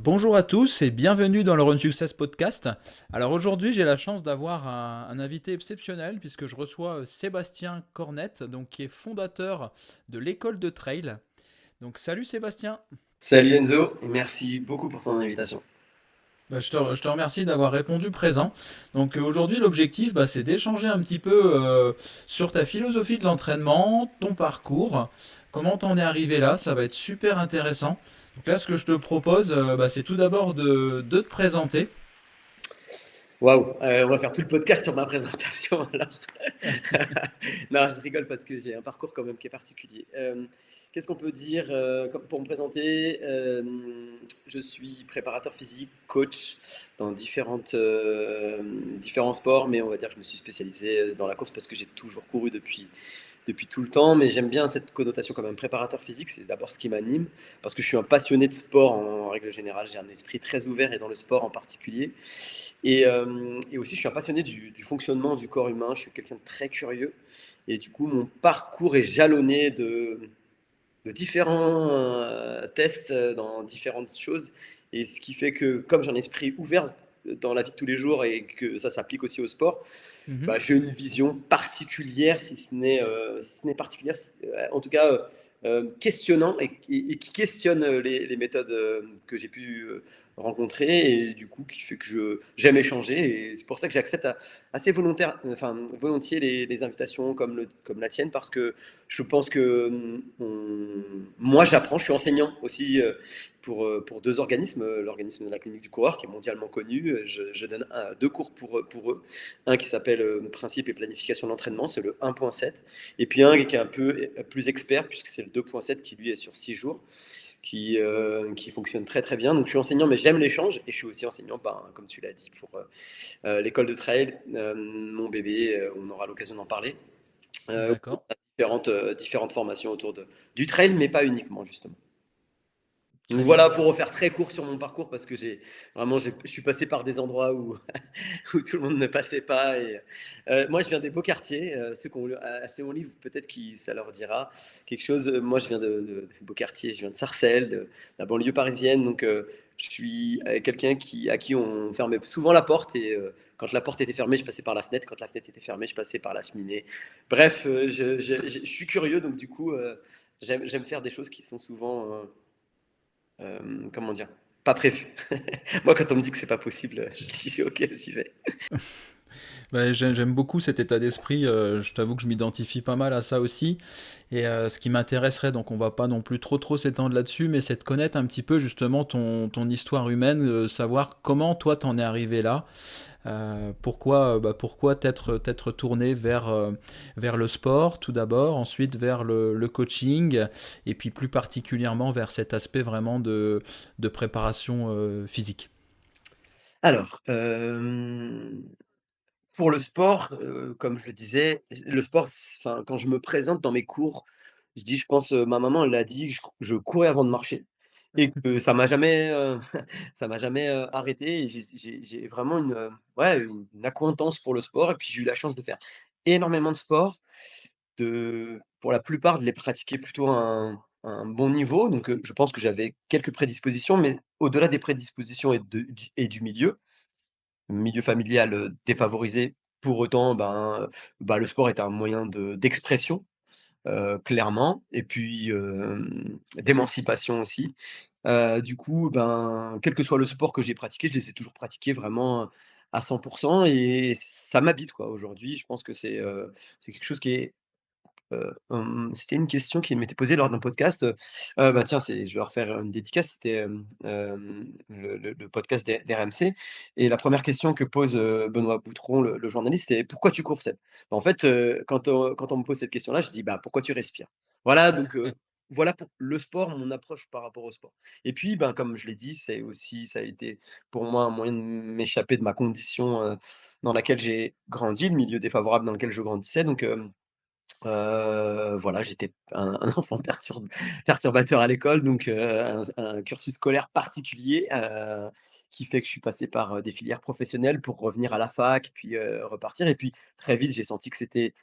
Bonjour à tous et bienvenue dans le Run Success Podcast. Alors aujourd'hui, j'ai la chance d'avoir un invité exceptionnel puisque je reçois Sébastien Cornette, donc qui est fondateur de l'école de trail. Donc salut Sébastien. Salut Enzo, et merci beaucoup pour ton invitation. Je te remercie d'avoir répondu présent. Donc aujourd'hui, l'objectif, c'est d'échanger un petit peu sur ta philosophie de l'entraînement, ton parcours, comment t'en es arrivé là, ça va être super intéressant. Donc là, ce que je te propose, c'est tout d'abord de te présenter. Waouh, on va faire tout le podcast sur ma présentation alors. Non, je rigole parce que j'ai un parcours quand même qui est particulier. Qu'est-ce qu'on peut dire pour me présenter? Je suis préparateur physique, coach dans différents sports, mais on va dire que je me suis spécialisé dans la course parce que j'ai toujours couru depuis tout le temps, mais j'aime bien cette connotation comme un préparateur physique, c'est d'abord ce qui m'anime, parce que je suis un passionné de sport en règle générale, j'ai un esprit très ouvert et dans le sport en particulier. Et aussi, je suis un passionné du fonctionnement du corps humain, je suis quelqu'un de très curieux, et du coup, mon parcours est jalonné de différents tests dans différentes choses, et ce qui fait que comme j'ai un esprit ouvert dans la vie de tous les jours et que ça s'applique aussi au sport, Mhm. j'ai une vision particulière, si ce n'est particulière, en tout cas questionnant et qui questionne les méthodes que j'ai pu rencontrer et du coup qui fait que j'aime échanger et c'est pour ça que j'accepte assez volontiers les invitations comme la tienne parce que je pense que moi j'apprends, je suis enseignant aussi pour deux organismes, l'organisme de la clinique du coureur qui est mondialement connu, je donne deux cours pour eux, un qui s'appelle Principe et planification de l'entraînement, c'est le 1.7. Et puis un qui est un peu plus expert, puisque c'est le 2.7 qui lui est sur 6 jours, qui fonctionne très très bien. Donc je suis enseignant, mais j'aime l'échange. Et je suis aussi enseignant, comme tu l'as dit, pour l'école de trail. Mon bébé, on aura l'occasion d'en parler. On D'accord. a différentes formations autour du trail, mais pas uniquement, justement. Donc Très bien. voilà pour refaire très court sur mon parcours parce que je suis passé par des endroits où où tout le monde ne passait pas. Moi, je viens des beaux quartiers. Ceux qui ont acheté mon livre, peut-être que ça leur dira quelque chose. Moi, je viens de beaux quartiers. Je viens de Sarcelles, de la banlieue parisienne. Donc, je suis quelqu'un à qui on fermait souvent la porte. Et quand la porte était fermée, je passais par la fenêtre. Quand la fenêtre était fermée, je passais par la cheminée. Bref, je suis curieux. Donc, du coup, j'aime faire des choses qui sont souvent, comment dire, pas prévues. Moi, quand on me dit que c'est pas possible, je dis ok, j'y vais. J'aime beaucoup cet état d'esprit. Je t'avoue que je m'identifie pas mal à ça aussi. Et ce qui m'intéresserait, donc on va pas non plus trop s'étendre là-dessus, mais c'est de connaître un petit peu justement ton histoire humaine, savoir comment toi t'en es arrivé là. Pourquoi t'être tourné vers le sport tout d'abord, ensuite vers le coaching, et puis plus particulièrement vers cet aspect vraiment de préparation physique. Alors, pour le sport, comme je le disais, le sport, enfin, quand je me présente dans mes cours, je dis, je pense, ma maman, elle l'a dit, je courais avant de marcher et que ça m'a jamais, ça m'a jamais, arrêté et j'ai vraiment une accointance pour le sport et puis j'ai eu la chance de faire énormément de sport, pour la plupart de les pratiquer plutôt à un bon niveau donc je pense que j'avais quelques prédispositions mais au-delà des prédispositions et du milieu familial, défavorisé. Pour autant, le sport est un moyen d'expression, clairement et puis, d'émancipation aussi. Du coup, quel que soit le sport que j'ai pratiqué, je les ai toujours pratiqués vraiment à 100 et ça m'habite, quoi. Aujourd'hui, je pense que c'est quelque chose qui est c'était une question qui m'était posée lors d'un podcast, tiens, je vais leur faire une dédicace, c'était, le podcast d'RMC et la première question que pose, Benoît Boutron, le journaliste, c'est: «Pourquoi tu cours Seb?» En fait, quand on me pose cette question-là, je dis: «Pourquoi tu respires?» Voilà, donc voilà pour le sport, mon approche par rapport au sport et puis, comme je l'ai dit, ça a été pour moi un moyen de m'échapper de ma condition, dans laquelle j'ai grandi, le milieu défavorable dans lequel je grandissais donc voilà, j'étais un enfant perturbateur à l'école, donc un cursus scolaire particulier, qui fait que je suis passé par, des filières professionnelles pour revenir à la fac, puis, repartir et puis très vite, j'ai senti que c'était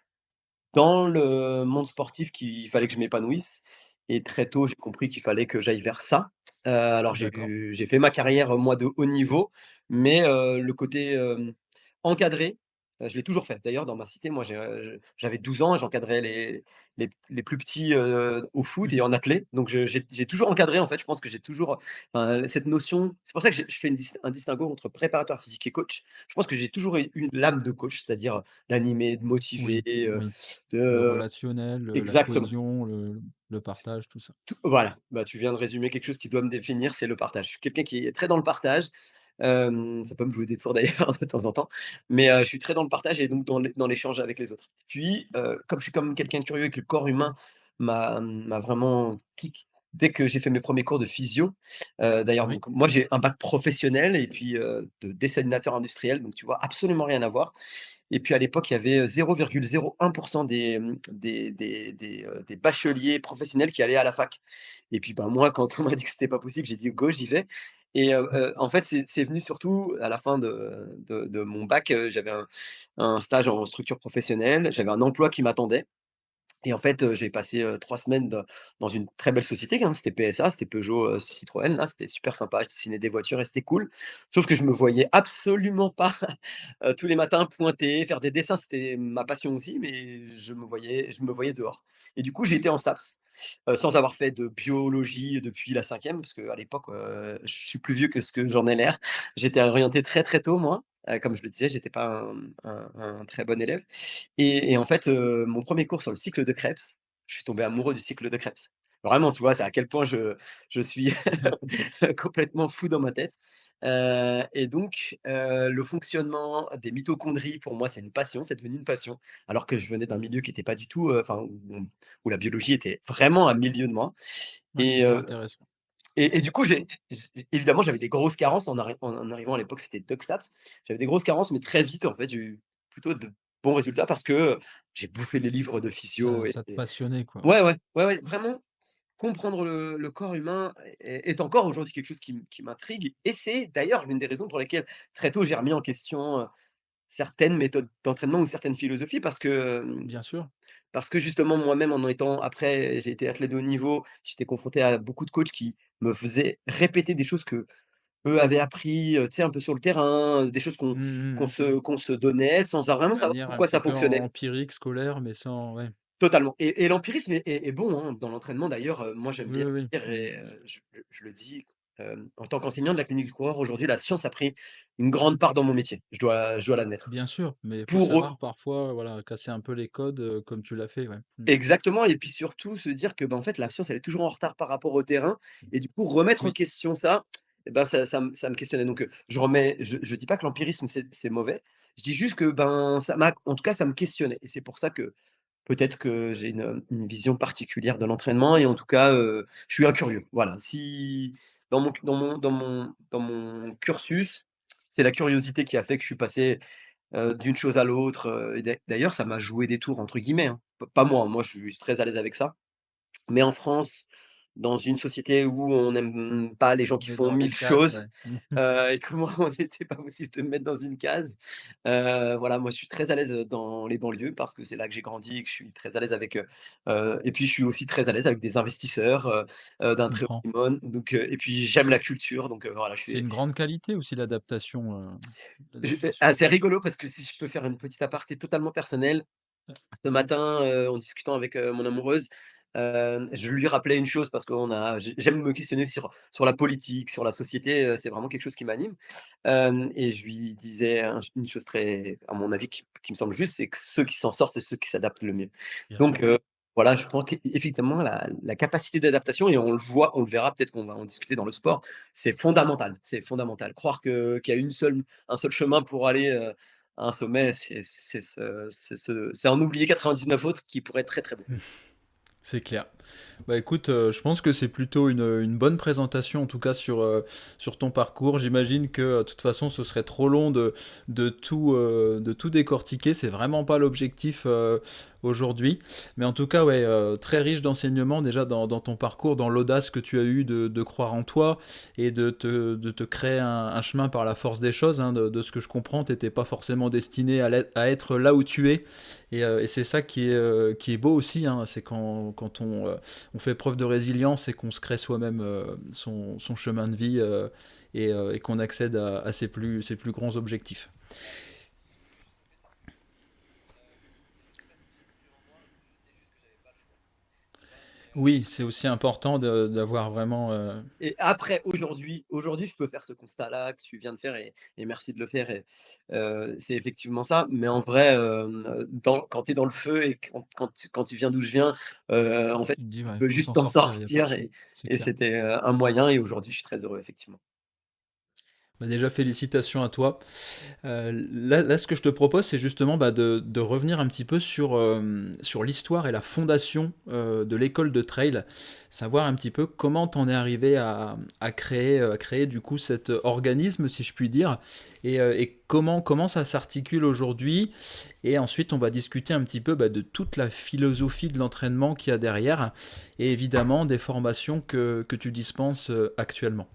dans le monde sportif qu'il fallait que je m'épanouisse et très tôt, j'ai compris qu'il fallait que j'aille vers ça. Alors D'accord. j'ai fait ma carrière, moi, de haut niveau, mais le côté, encadré, je l'ai toujours fait. D'ailleurs, dans ma cité, moi, j'avais 12 ans et j'encadrais les plus petits, au foot et en athlée. Donc j'ai toujours encadré, en fait. Je pense que j'ai toujours, cette notion c'est pour ça que je fais un distinguo entre préparateur physique et coach. Je pense que j'ai toujours eu l'âme de coach, c'est-à-dire d'animer, de motiver, Oui, oui. Le de relationnel, la exactement. cohésion, le partage, tout ça. Voilà, bah, tu viens de résumer quelque chose qui doit me définir, c'est le partage. Je suis quelqu'un qui est très dans le partage, ça peut me jouer des tours d'ailleurs de temps en temps, mais je suis très dans le partage et donc dans l'échange avec les autres. Puis, comme je suis comme quelqu'un de curieux et que le corps humain m'a vraiment tout dès que j'ai fait mes premiers cours de physio, d'ailleurs Oui, donc moi j'ai un bac professionnel et puis, de dessinateur industriel, donc tu vois absolument rien à voir. Et puis à l'époque, il y avait 0,01 des, des bacheliers professionnels qui allaient à la fac. Et puis, ben, moi, quand on m'a dit que c'était pas possible, j'ai dit: «Go, j'y vais» et en fait, c'est venu surtout à la fin de mon bac, j'avais un stage en structure professionnelle, j'avais un emploi qui m'attendait et en fait, j'ai passé, 3 semaines dans une très belle société, hein, c'était PSA, c'était Peugeot, Citroën, là, c'était super sympa, je dessinais des voitures et c'était cool. Sauf que je me voyais absolument pas, tous les matins pointer, faire des dessins, c'était ma passion aussi, mais je me voyais dehors et du coup, j'ai été en STAPS, sans avoir fait de biologie depuis la cinquième, parce qu'à l'époque, je suis plus vieux que ce que j'en ai l'air. J'étais orienté très, très tôt moi, comme je le disais, j'étais pas un très bon élève et en fait, mon premier cours sur le cycle de Krebs, je suis tombé amoureux du cycle de Krebs. Vraiment, tu vois? C'est à quel point je suis complètement fou dans ma tête, et donc le fonctionnement des mitochondries, pour moi, c'est une passion, c'est devenu une passion, alors que je venais d'un milieu qui était pas du tout, enfin, où la biologie était vraiment un milieu de moi ouais, et super intéressant. du coup, évidemment, j'avais des grosses carences en arrivant à l'époque, c'était DocStaps. J'avais des grosses carences, mais très vite, en fait, j'ai eu plutôt de bons résultats parce que, j'ai bouffé les livres de physio Ça te passionnait, quoi, ouais. ouais, ouais, ouais, ouais, vraiment comprendre le corps humain est encore aujourd'hui quelque chose qui m'intrigue et c'est d'ailleurs l'une des raisons pour lesquelles très tôt j'ai remis en question, certaines méthodes d'entraînement ou certaines philosophies Bien sûr. parce que justement moi-même en étant après j'ai été athlète de haut niveau, j'étais confronté à beaucoup de coachs qui me faisaient répéter des choses qu'eux avaient appris, tu sais un peu sur le terrain, des choses qu'on Mmh mh, qu'on mmh. se donnait sans vraiment De savoir manière un pourquoi petit ça peu fonctionnait. empirique, scolaire, mais sans ouais. Totalement et l'empirisme est bon, hein, dans l'entraînement d'ailleurs, moi j'aime Oui, bien oui, oui. dire Mmh. et je le dis, en tant qu'enseignant de la clinique du coureur aujourd'hui, la science a pris une grande part dans mon métier, je dois l'admettre. Bien sûr, mais il faut Pour savoir parfois, voilà, casser un peu les codes, comme tu l'as fait, ouais. Mmh. exactement et puis surtout se dire que, bah, en fait, la science, elle est toujours en retard par rapport au terrain et du coup, remettre en Oui, question ça, et ben, ça me questionnait donc je dis pas que l'empirisme, c'est mauvais. Je dis juste que, ben, ça m'a en tout cas, ça me questionnait et c'est pour ça que, peut-être que j'ai une vision particulière de l'entraînement et en tout cas, je suis un curieux. Voilà, si dans mon cursus, c'est la curiosité qui a fait que je suis passé, d'une chose à l'autre, et d'ailleurs, ça m'a «joué des tours» entre guillemets, hein. Pas moi, moi je suis très à l'aise avec ça. Mais en France, dans une société où on n'aime pas les gens qui on est font dans les 1000 cases, ouais. choses, et que moi, on n'était pas possible de me mettre dans une case. Voilà, moi, je suis très à l'aise, dans les banlieues parce que c'est là que j'ai grandi et que je suis très à l'aise avec, et puis je suis aussi très à l'aise avec des investisseurs, Je d'un très haut comprends. niveau, donc et puis j'aime la culture, donc voilà, je C'est suis une grande qualité aussi l'adaptation. c'est rigolo parce que si je peux faire une petite aparté totalement personnelle, ce matin, en discutant avec, mon amoureuse, je lui rappelais une chose parce qu'on a j'aime me questionner sur la politique, sur la société, c'est vraiment quelque chose qui m'anime. Et je lui disais une chose très à mon avis qui me semble juste, c'est que ceux qui s'en sortent, c'est ceux qui s'adaptent le mieux. Bien Donc sûr. voilà, je pense qu'effectivement la capacité d'adaptation et on le verra, peut-être qu'on va en discuter dans le sport, c'est fondamental, c'est fondamental. Croire qu'il y a un seul chemin pour aller, à un sommet, c'est en oublier 99 autres qui pourraient être très, très beaux. C'est clair. Bah écoute, je pense que c'est plutôt une bonne présentation, en tout cas sur ton parcours. J'imagine que de toute façon, ce serait trop long de tout décortiquer. C'est vraiment pas l'objectif aujourd'hui. Mais en tout cas, ouais, très riche d'enseignements déjà dans ton parcours, dans l'audace que tu as eu de croire en toi et de te créer un chemin par la force des choses. Hein. De ce que je comprends, tu n'étais pas forcément destiné à être là où tu es. Et c'est ça qui est beau aussi. Hein. C'est quand on fait preuve de résilience et qu'on se crée soi-même son chemin de vie et qu'on accède à ses plus grands objectifs. Oui, c'est aussi important d'avoir vraiment... Et après, aujourd'hui, je peux faire ce constat-là que tu viens de faire et merci de le faire et c'est effectivement ça. Mais en vrai, quand tu es dans le feu et quand tu viens d'où je viens, en fait, Tu te dis, tu ouais, peux faut juste s'en t'en sortir, il y a pas de sortir choix. C'est et clair. c'était, un moyen et aujourd'hui, je suis très heureux, effectivement. Bah déjà, félicitations à toi. Là, ce que je te propose, c'est justement bah, de revenir un petit peu sur l'histoire et la fondation de l'école de trail, savoir un petit peu comment t'en es arrivé à créer du coup cet organisme, si je puis dire, et comment ça s'articule aujourd'hui. Et ensuite, on va discuter un petit peu bah, de toute la philosophie de l'entraînement qu'il y a derrière, et évidemment des formations que tu dispenses actuellement.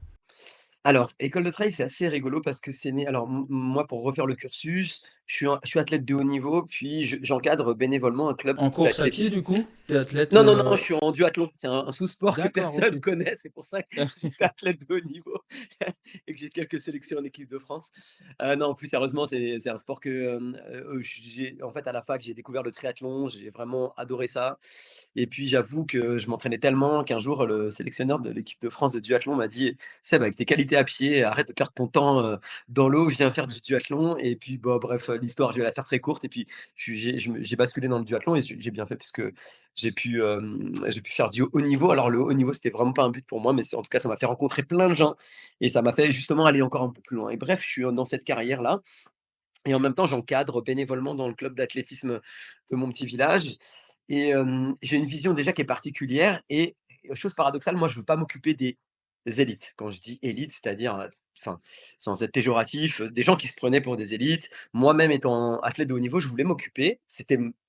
Alors, école de trail, c'est assez rigolo parce que c'est né alors moi, pour refaire le cursus, je suis athlète de haut niveau, puis j'encadre bénévolement un club En course à pied, d'athlétisme. du coup? T'es athlète Non, non, non, je suis en duathlon. C'est un sous-sport que D'accord, ok. personne connaît. C'est pour ça que j'étais athlète de haut niveau et que j'ai quelques sélections en équipe de France. Non, plus sérieusement, c'est un sport que, j'ai en fait, à la fac, j'ai découvert le triathlon. J'ai vraiment adoré ça et puis j'avoue que je m'entraînais tellement qu'un jour, le sélectionneur de l'équipe de France de duathlon m'a dit: «Seb, avec tes qualités à pied, arrête de perdre ton temps, dans l'eau, viens faire du duathlon» et puis, bah, bref, l'histoire, je vais la faire très courte et puis j'ai basculé dans le duathlon et j'ai bien fait puisque j'ai pu faire du haut niveau. Alors le haut niveau, c'était vraiment pas un but pour moi, mais en tout cas, ça m'a fait rencontrer plein de gens et ça m'a fait justement aller encore un peu plus loin. Et bref, je suis dans cette carrière-là et en même temps, j'encadre bénévolement dans le club d'athlétisme de mon petit village et j'ai une vision déjà qui est particulière et chose paradoxale, moi, je veux pas m'occuper des élites. Quand je dis élite, c'est-à-dire, enfin, sans être péjoratif, des gens qui se prenaient pour des élites. Moi-même étant athlète de haut niveau, je voulais m'occuper,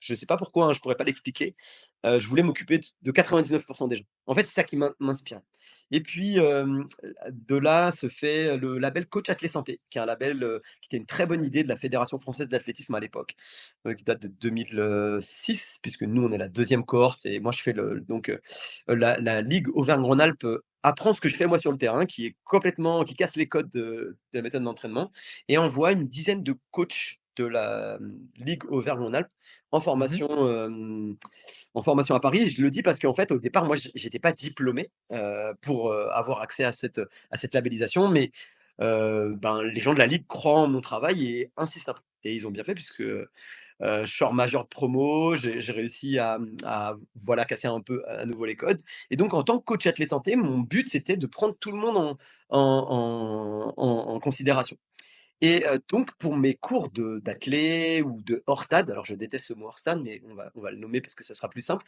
je sais pas pourquoi, hein, je pourrais pas l'expliquer, je voulais m'occuper de 99 des gens. En fait, c'est ça qui m'inspire et puis, de là se fait le label Coach Athlé Santé, qui est un label, qui était une très bonne idée de la Fédération française d'athlétisme à l'époque, qui date de 2006 puisque nous, on est la deuxième cohorte et moi je fais la ligue Auvergne-Rhône-Alpes, apprend ce que je fais moi sur le terrain, qui casse les codes de la méthode d'entraînement et envoie une dizaine de coachs de la, ligue Auvergne-Rhône-Alpes en Mhm. formation, en formation à Paris. Je le dis parce qu'en fait, au départ, moi, j'étais pas diplômé, pour, avoir accès à cette labellisation, mais, ben, les gens de la ligue croient en mon travail et insistent un peu et ils ont bien fait puisque, je sors major de promo, j'ai réussi à voilà, casser un peu à nouveau les codes et donc en tant que coach athlète santé, mon but, c'était de prendre tout le monde en considération. Et donc pour mes cours d'athlé ou de hors stade, alors je déteste ce mot hors stade, mais on va le nommer parce que ça sera plus simple.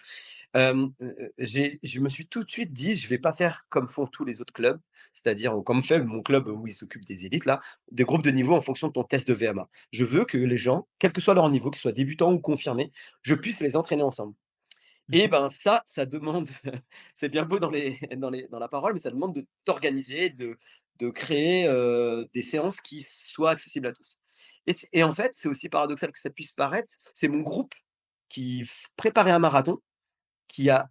Je me suis tout de suite dit: «Je vais pas faire comme font tous les autres clubs», c'est-à-dire comme fait mon club où ils s'occupent des élites là, des groupes de niveau en fonction de ton test de VMA. Je veux que les gens, quel que soit leur niveau, qu'ils soient débutants ou confirmés, je puisse les entraîner ensemble. Et Mhm. ben ça demande c'est bien beau dans la parole, mais ça demande de t'organiser, de créer, des séances qui soient accessibles à tous. Et en fait, c'est aussi paradoxal que ça puisse paraître, c'est mon groupe qui préparait un marathon, qui a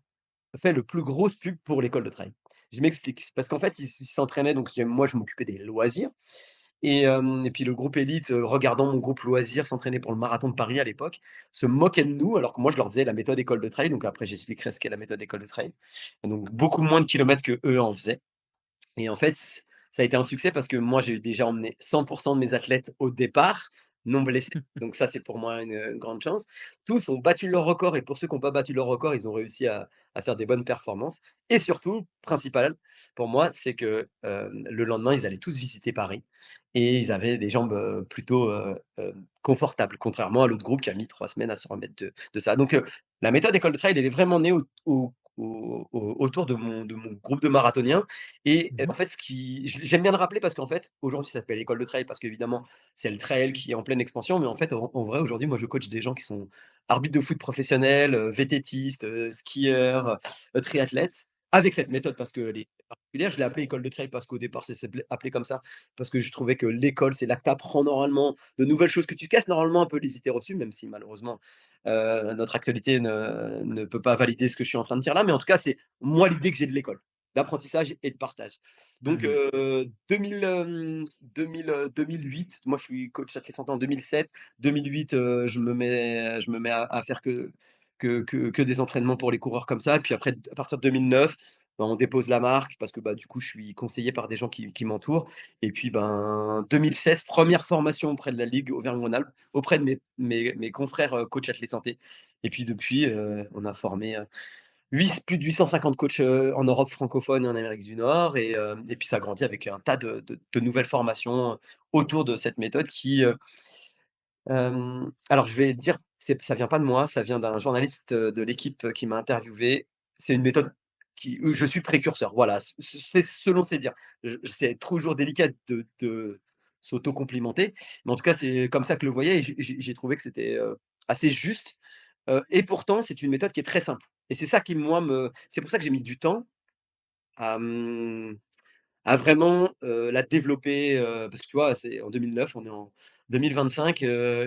fait le plus grosse pub pour l'école de trail. Je m'explique, c'est parce qu'en fait, ils s'entraînaient donc moi je m'occupais des loisirs et puis le groupe élite, regardant mon groupe loisirs s'entraîner pour le marathon de Paris à l'époque, se moquait de nous alors que moi je leur faisais la méthode école de trail, donc après j'expliquerai ce qu'est la méthode école de trail. Donc beaucoup moins de kilomètres qu'eux en faisaient et en fait, ça a été un succès parce que moi, j'ai déjà emmené 100 de mes athlètes au départ, non blessés. Donc ça, c'est pour moi une grande chance. Tous ont battu leur record et pour ceux qui ont pas battu leur record, ils ont réussi à faire des bonnes performances et surtout, principal pour moi, c'est que, le lendemain, ils allaient tous visiter Paris et ils avaient des jambes, plutôt, confortables, contrairement à l'autre groupe qui a mis 3 semaines à se remettre de ça. Donc, la méthode école de trail, elle est vraiment née autour de mon groupe de marathoniens et en Mhm. fait, j'aime bien le rappeler parce qu'en fait, aujourd'hui, ça s'appelle école de trail parce qu'évidemment, c'est le trail qui est en pleine expansion. Mais en fait, en vrai, aujourd'hui, moi, je coach des gens qui sont arbitres de foot professionnels, VTTistes, skieurs, triathlètes, avec cette méthode parce qu'elle est particulière. Je l'ai appelée école de trail parce qu'au départ, ça s'appelait appelé comme ça, parce que je trouvais que l'école, c'est là que tu apprends normalement de nouvelles choses, que tu casses normalement un peu les idées reçues, même si malheureusement, notre actualité ne peut pas valider ce que je suis en train de dire là. Mais en tout cas, c'est moi l'idée que j'ai de l'école, d'apprentissage et de partage. Donc, Mmh. 2008, moi je suis coach athlète santé en 2007. 2008, je me mets à faire que des entraînements pour les coureurs comme ça. Et puis après, à partir de 2009, ben, on dépose la marque parce que bah, du coup, je suis conseillé par des gens qui m'entourent. Et puis, ben, 2016, première formation auprès de la Ligue Auvergne-Rhône-Alpes, auprès de mes confrères coach athlète santé. Et puis depuis, on a formé plus de 850 coachs en Europe francophone et en Amérique du Nord. Et puis ça grandit avec un tas de nouvelles formations autour de cette méthode qui, alors je vais dire, ça vient pas de moi, ça vient d'un journaliste, de l'équipe, qui m'a interviewé. C'est une méthode où je suis précurseur, voilà, c'est selon ses dires. C'est toujours délicat de s'auto-complimenter, mais en tout cas, c'est comme ça que je le voyais et j'ai trouvé que c'était, assez juste, et pourtant c'est une méthode qui est très simple et c'est ça qui moi me c'est pour ça que j'ai mis du temps à, à vraiment, la développer, parce que tu vois, c'est en 2009, on est en 2025,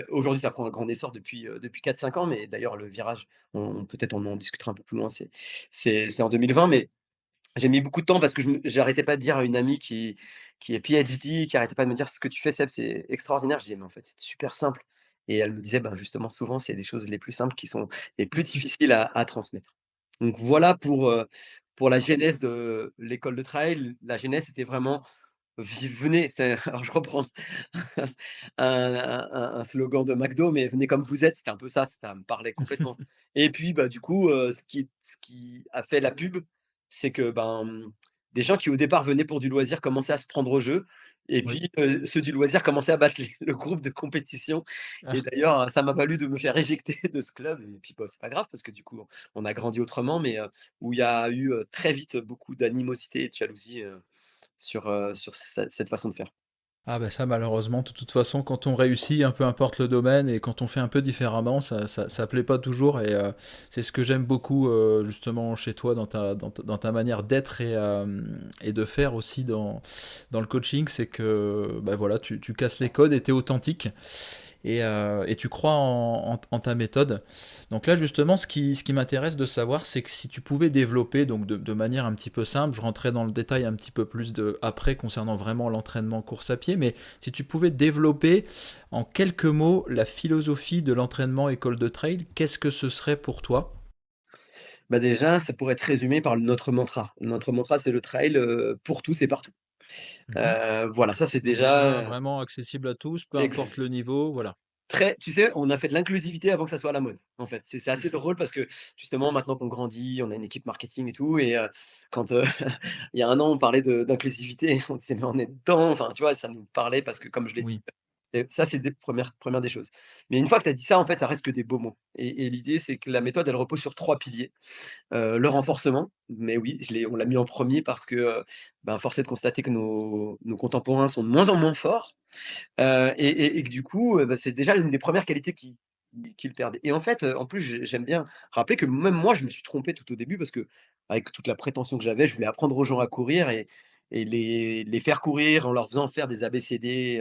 aujourd'hui ça prend un grand essor depuis 4-5 ans, mais d'ailleurs le virage, peut-être on en discutera un peu plus loin, c'est en 2020, mais j'ai mis beaucoup de temps parce que j'arrêtais pas de dire à une amie qui est PhD, qui arrêtait pas de me dire: «Ce que tu fais Seb, c'est extraordinaire». Je disais: «Mais en fait, c'est super simple» et elle me disait: «Ben, justement, souvent, c'est les choses les plus simples qui sont les plus difficiles à transmettre». Donc voilà pour la genèse de l'école de trail. La genèse, c'était vraiment: venez, alors je reprends un slogan de McDo, mais venez comme vous êtes, c'était un peu ça, ça me parlait complètement. Et puis, bah, du coup, ce qui a fait la pub, c'est que, ben, des gens qui au départ venaient pour du loisir commençaient à se prendre au jeu et Oui. puis, ceux du loisir commençaient à battre le groupe de compétition et d'ailleurs, ça m'a valu de me faire éjecter de ce club et puis, bah, c'est pas grave parce que du coup, on a grandi autrement, mais, où il y a eu, très vite beaucoup d'animosité et de jalousie, sur cette façon de faire. Ah ben ça malheureusement, de toute façon, quand on réussit, peu importe le domaine, et quand on fait un peu différemment, ça plaît pas toujours. Et c'est ce que j'aime beaucoup justement chez toi, dans ta manière d'être et de faire aussi dans le coaching, c'est que bah voilà, tu casses les codes et tu es authentique. Et tu crois en ta méthode. Donc là, justement, ce qui m'intéresse de savoir, c'est que si tu pouvais développer, donc de manière un petit peu simple, je rentrais dans le détail un petit peu plus après concernant vraiment l'entraînement course à pied, mais si tu pouvais développer en quelques mots la philosophie de l'entraînement école de trail, qu'est-ce que ce serait pour toi? Bah, déjà, ça pourrait être résumé par notre mantra. Notre mantra, c'est le trail, pour tous et partout. Mhm. Voilà, ça c'est Donc déjà, déjà, vraiment accessible à tous, peu importe ex le niveau, voilà. très tu sais, on a fait de l'inclusivité avant que ça soit la mode, en fait. C'est assez drôle parce que justement, maintenant qu'on grandit, on a une équipe marketing et tout et quand, il y a un an, on parlait d'inclusivité, on disait: «Mais on est dedans», enfin, tu vois? Ça nous parlait parce que comme je l'ai dit, Oui. et ça, c'est des premières des choses. Mais une fois que tu as dit ça, en fait, ça reste que des beaux mots et l'idée, c'est que la méthode, elle repose sur 3 piliers. Le renforcement, mais oui, on l'a mis en premier parce que, ben, force est de constater que nos contemporains sont de moins en moins forts, et que du coup, bah, c'est déjà l'une des premières qualités qu'ils perdent et en fait, en plus, j'aime bien rappeler que même moi, je me suis trompé tout au début parce qu'avec toute la prétention que j'avais, je voulais apprendre aux gens à courir et les faire courir en leur faisant faire des ABCD,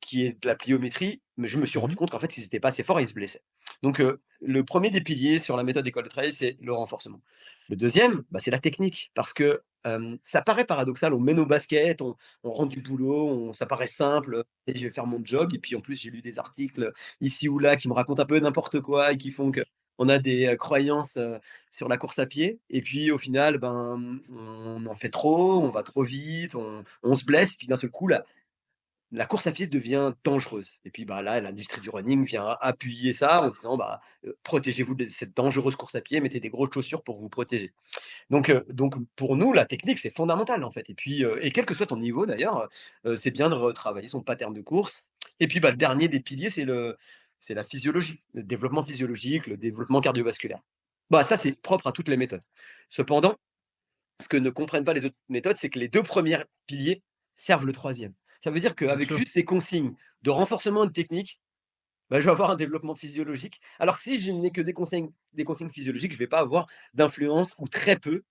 qui est de la pliométrie, mais je me suis rendu Mhm. compte qu'en fait, ils étaient pas assez forts et ils se blessaient. Donc, le premier des piliers sur la méthode école de travail, c'est le renforcement. Le deuxième, bah, c'est la technique parce que, ça paraît paradoxal, on met nos baskets, on rentre du boulot, ça paraît simple, et je vais faire mon jog et puis en plus, j'ai lu des articles, ici ou là qui me racontent un peu n'importe quoi et qui font qu'on a des, croyances, sur la course à pied et puis au final, ben, on en fait trop, on va trop vite, on se blesse et puis d'un seul coup, la course à pied devient dangereuse et puis, bah, là, l'industrie du running vient appuyer ça en disant: «Bah, protégez-vous de cette dangereuse course à pied, mettez des grosses chaussures pour vous protéger». Donc pour nous, la technique, c'est fondamental, en fait et puis, et quel que soit ton niveau d'ailleurs, c'est bien de retravailler son pattern de course et puis, bah, le dernier des piliers, c'est la physiologie, le développement physiologique, le développement cardiovasculaire. Bah, ça, c'est propre à toutes les méthodes. Cependant, ce que ne comprennent pas les autres méthodes, c'est que les 2 premiers piliers servent le troisième. Ça veut dire Bien qu'avec sûr. juste des consignes de renforcement de technique, bah, je vais avoir un développement physiologique. Alors que si je n'ai que des consignes physiologiques, je ne vais pas avoir d'influence ou très peu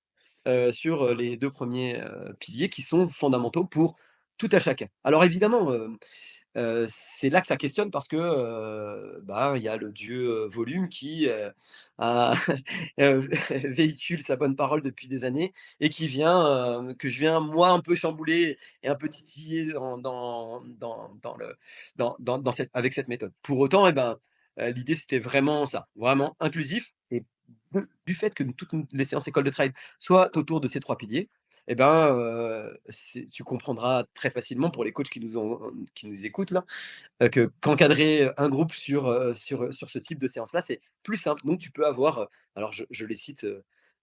sur, les 2 premiers piliers qui sont fondamentaux pour tout à chacun. Alors évidemment, c'est là que ça questionne parce que, ben, il y a le dieu, volume qui, a véhicule sa bonne parole depuis des années et qui vient, que je viens moi un peu chambouler et un peu titiller dans cette avec cette méthode. Pour autant, et ben, l'idée c'était vraiment ça, vraiment inclusif et du fait que toutes les séances école de trail soient autour de ces 3 piliers, et ben, c'est tu comprendras très facilement pour les coachs qui nous écoutent là, que qu'encadrer un groupe sur ce type de séance-là, c'est plus simple. Donc tu peux avoir, alors je les cite,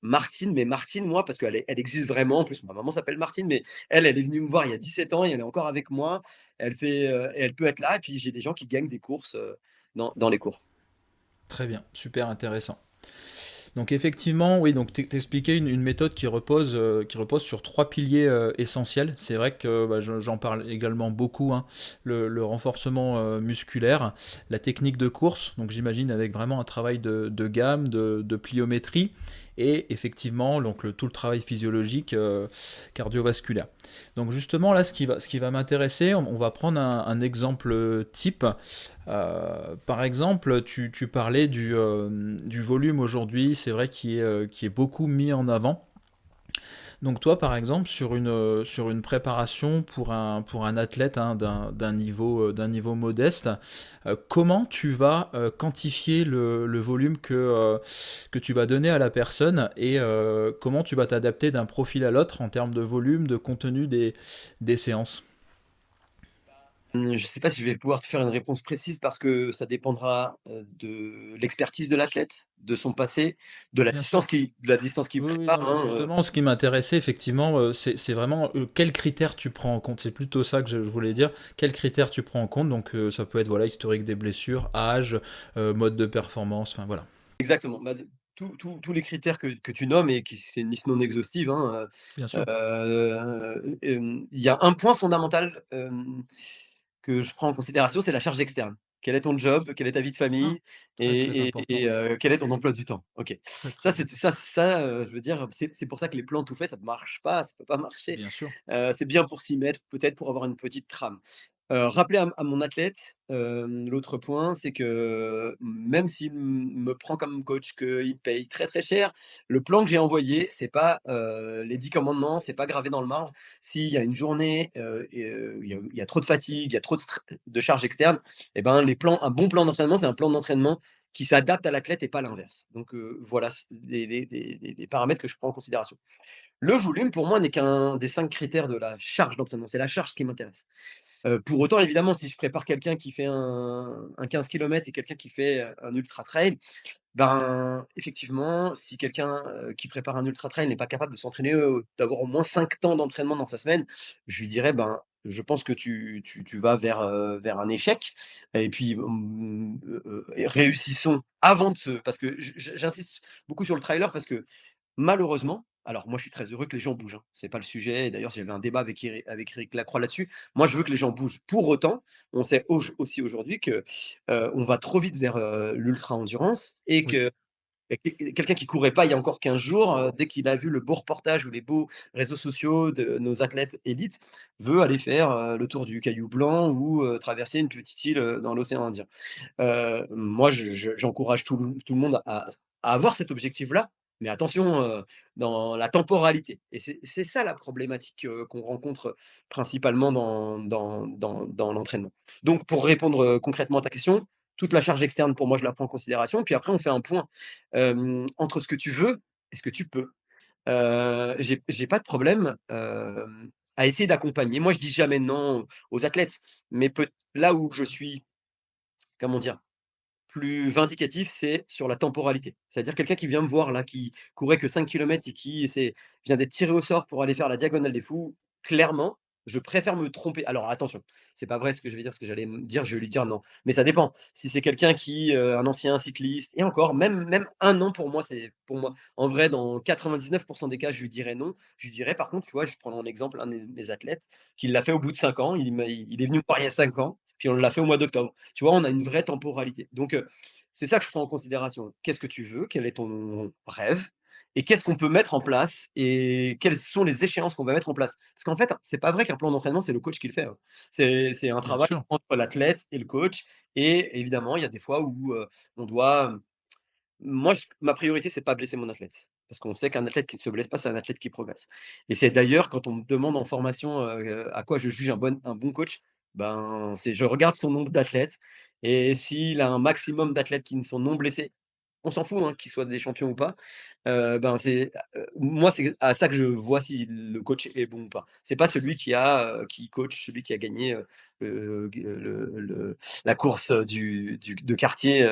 Martine, mais Martine, moi, parce elle existe vraiment, en plus ma maman s'appelle Martine, mais elle est venue me voir il y a 17 ans et elle est encore avec moi. Elle fait, et elle peut être là et puis j'ai des gens qui gagnent des courses, dans les cours. Très bien, super intéressant. Donc effectivement, oui, donc t'expliquais une méthode qui repose sur trois piliers essentiels. C'est vrai que bah, j'en parle également beaucoup, hein. Le renforcement musculaire, la technique de course, donc j'imagine avec vraiment un travail de gamme, de pliométrie, et effectivement donc tout le travail physiologique cardiovasculaire. Donc justement là, ce qui va m'intéresser, on va prendre un exemple type. Par exemple, tu parlais du volume aujourd'hui, c'est vrai qui est beaucoup mis en avant. Donc toi, par exemple, sur une préparation pour un athlète hein, d'un niveau modeste, comment tu vas quantifier le volume que tu vas donner à la personne et comment tu vas t'adapter d'un profil à l'autre en termes de volume, de contenu des séances? Je ne sais pas si je vais pouvoir te faire une réponse précise parce que ça dépendra, de l'expertise de l'athlète, de son passé, Bien sûr. de la distance qu'il Oui, oui, prépare, non, mais hein, justement, ce qui m'intéressait, effectivement, c'est vraiment quels critères tu prends en compte. C'est plutôt ça que je voulais dire. Quels critères tu prends en compte. Donc, ça peut être voilà, historique des blessures, âge, mode de performance, enfin voilà. exactement. Bah, tous les critères que tu nommes et qui c'est une liste non exhaustive, hein, Bien sûr. il y a un point fondamental, que je prends en considération, c'est la charge externe. Quel est ton job? Quelle est ta vie de Ah, famille? très très important. Quel est ton emploi du temps? OK. Très très important. Je veux dire, c'est pour ça que les plans tout faits, ça ne marche pas, ça peut pas marcher. Bien sûr. C'est bien pour s'y mettre, peut-être pour avoir une petite trame. Rappeler à mon athlète, l'autre point, c'est que même s'il me prend comme coach, qu'il me paye très, très cher, le plan que j'ai envoyé, c'est pas, les 10 commandements, c'est pas gravé dans le marbre. S'il y a une journée, il y a trop de fatigue, il y a trop de charge externe, et ben, un bon plan d'entraînement, c'est un plan d'entraînement qui s'adapte à l'athlète et pas l'inverse. Donc, voilà les paramètres que je prends en considération. Le volume, pour moi, n'est qu'un des 5 critères de la charge d'entraînement. C'est la charge qui m'intéresse. Pour autant, évidemment, si je prépare quelqu'un qui fait un 15 kilomètres et quelqu'un qui fait, un ultra trail, ben, effectivement, si quelqu'un, qui prépare un ultra trail n'est pas capable de s'entraîner, d'avoir au moins 5 temps d'entraînement dans sa semaine, je lui dirais: «Ben, je pense que tu vas vers un échec et puis, réussissons avant de se» parce que j'insiste beaucoup sur le trailer parce que malheureusement, alors moi je suis très heureux que les gens bougent, hein, c'est pas le sujet et d'ailleurs j'avais un débat avec Éric Lacroix là-dessus. Moi je veux que les gens bougent. Pour autant, on sait aussi aujourd'hui que, on va trop vite vers, l'ultra endurance et Oui. que quelqu'un qui courait pas il y a encore 15 jours, dès qu'il a vu le beau reportage ou les beaux réseaux sociaux de nos athlètes élites, veut aller faire, le tour du Caillou Blanc ou, traverser une petite île, dans l'océan Indien. Moi, j'encourage tout le monde à avoir cet objectif-là, mais attention, dans la temporalité et c'est ça la problématique, qu'on rencontre principalement dans l'entraînement. Donc pour répondre, concrètement à ta question, toute la charge externe pour moi, je la prends en considération, puis après on fait un point, entre ce que tu veux et ce que tu peux. J'ai pas de problème, à essayer d'accompagner. Moi, je dis jamais non aux athlètes, mais là où je suis, comment dire? Plus vindicatif, c'est sur la temporalité. C'est-à-dire quelqu'un qui vient me voir là, qui courait que 5 kilomètres et qui vient d'être tiré au sort pour aller faire la diagonale des fous, clairement, je préfère me tromper. Alors attention, c'est pas vrai ce que je vais dire, ce que j'allais me dire, je vais lui dire non. Mais ça dépend. Si c'est quelqu'un qui, un ancien cycliste et encore, même un an pour moi, c'est pour moi. En vrai, dans 99 des cas, je lui dirais non. Je lui dirais par contre, tu vois, je prends en exemple un de mes athlètes qui l'a fait au bout de 5 ans. Il est venu me voir il y a 5 ans, puis on l'a fait au mois d'octobre. Tu vois, on a une vraie temporalité. Donc, c'est ça que je prends en considération. Qu'est-ce que tu veux? Quel est ton rêve? et qu'est-ce qu'on peut mettre en place et quelles sont les échéances qu'on va mettre en place. Parce qu'en fait, c'est pas vrai qu'un plan d'entraînement, c'est le coach qui le fait, hein. C'est un Bien travail sûr. entre l'athlète et le coach et évidemment, il y a des fois où, on doit moi, ma priorité, c'est pas blesser mon athlète. Parce qu'on sait qu'un athlète qui ne se blesse pas, c'est un athlète qui progresse. Et c'est d'ailleurs quand on me demande en formation, à quoi je juge un bon coach, ben, c'est je regarde son nombre d'athlètes et s'il a un maximum d'athlètes qui ne sont non blessés, on s'en fout, hein, qu'ils soient des champions ou pas, ben, moi, c'est à ça que je vois si le coach est bon ou pas. C'est pas celui qui coach, celui qui a gagné, la course, de quartier,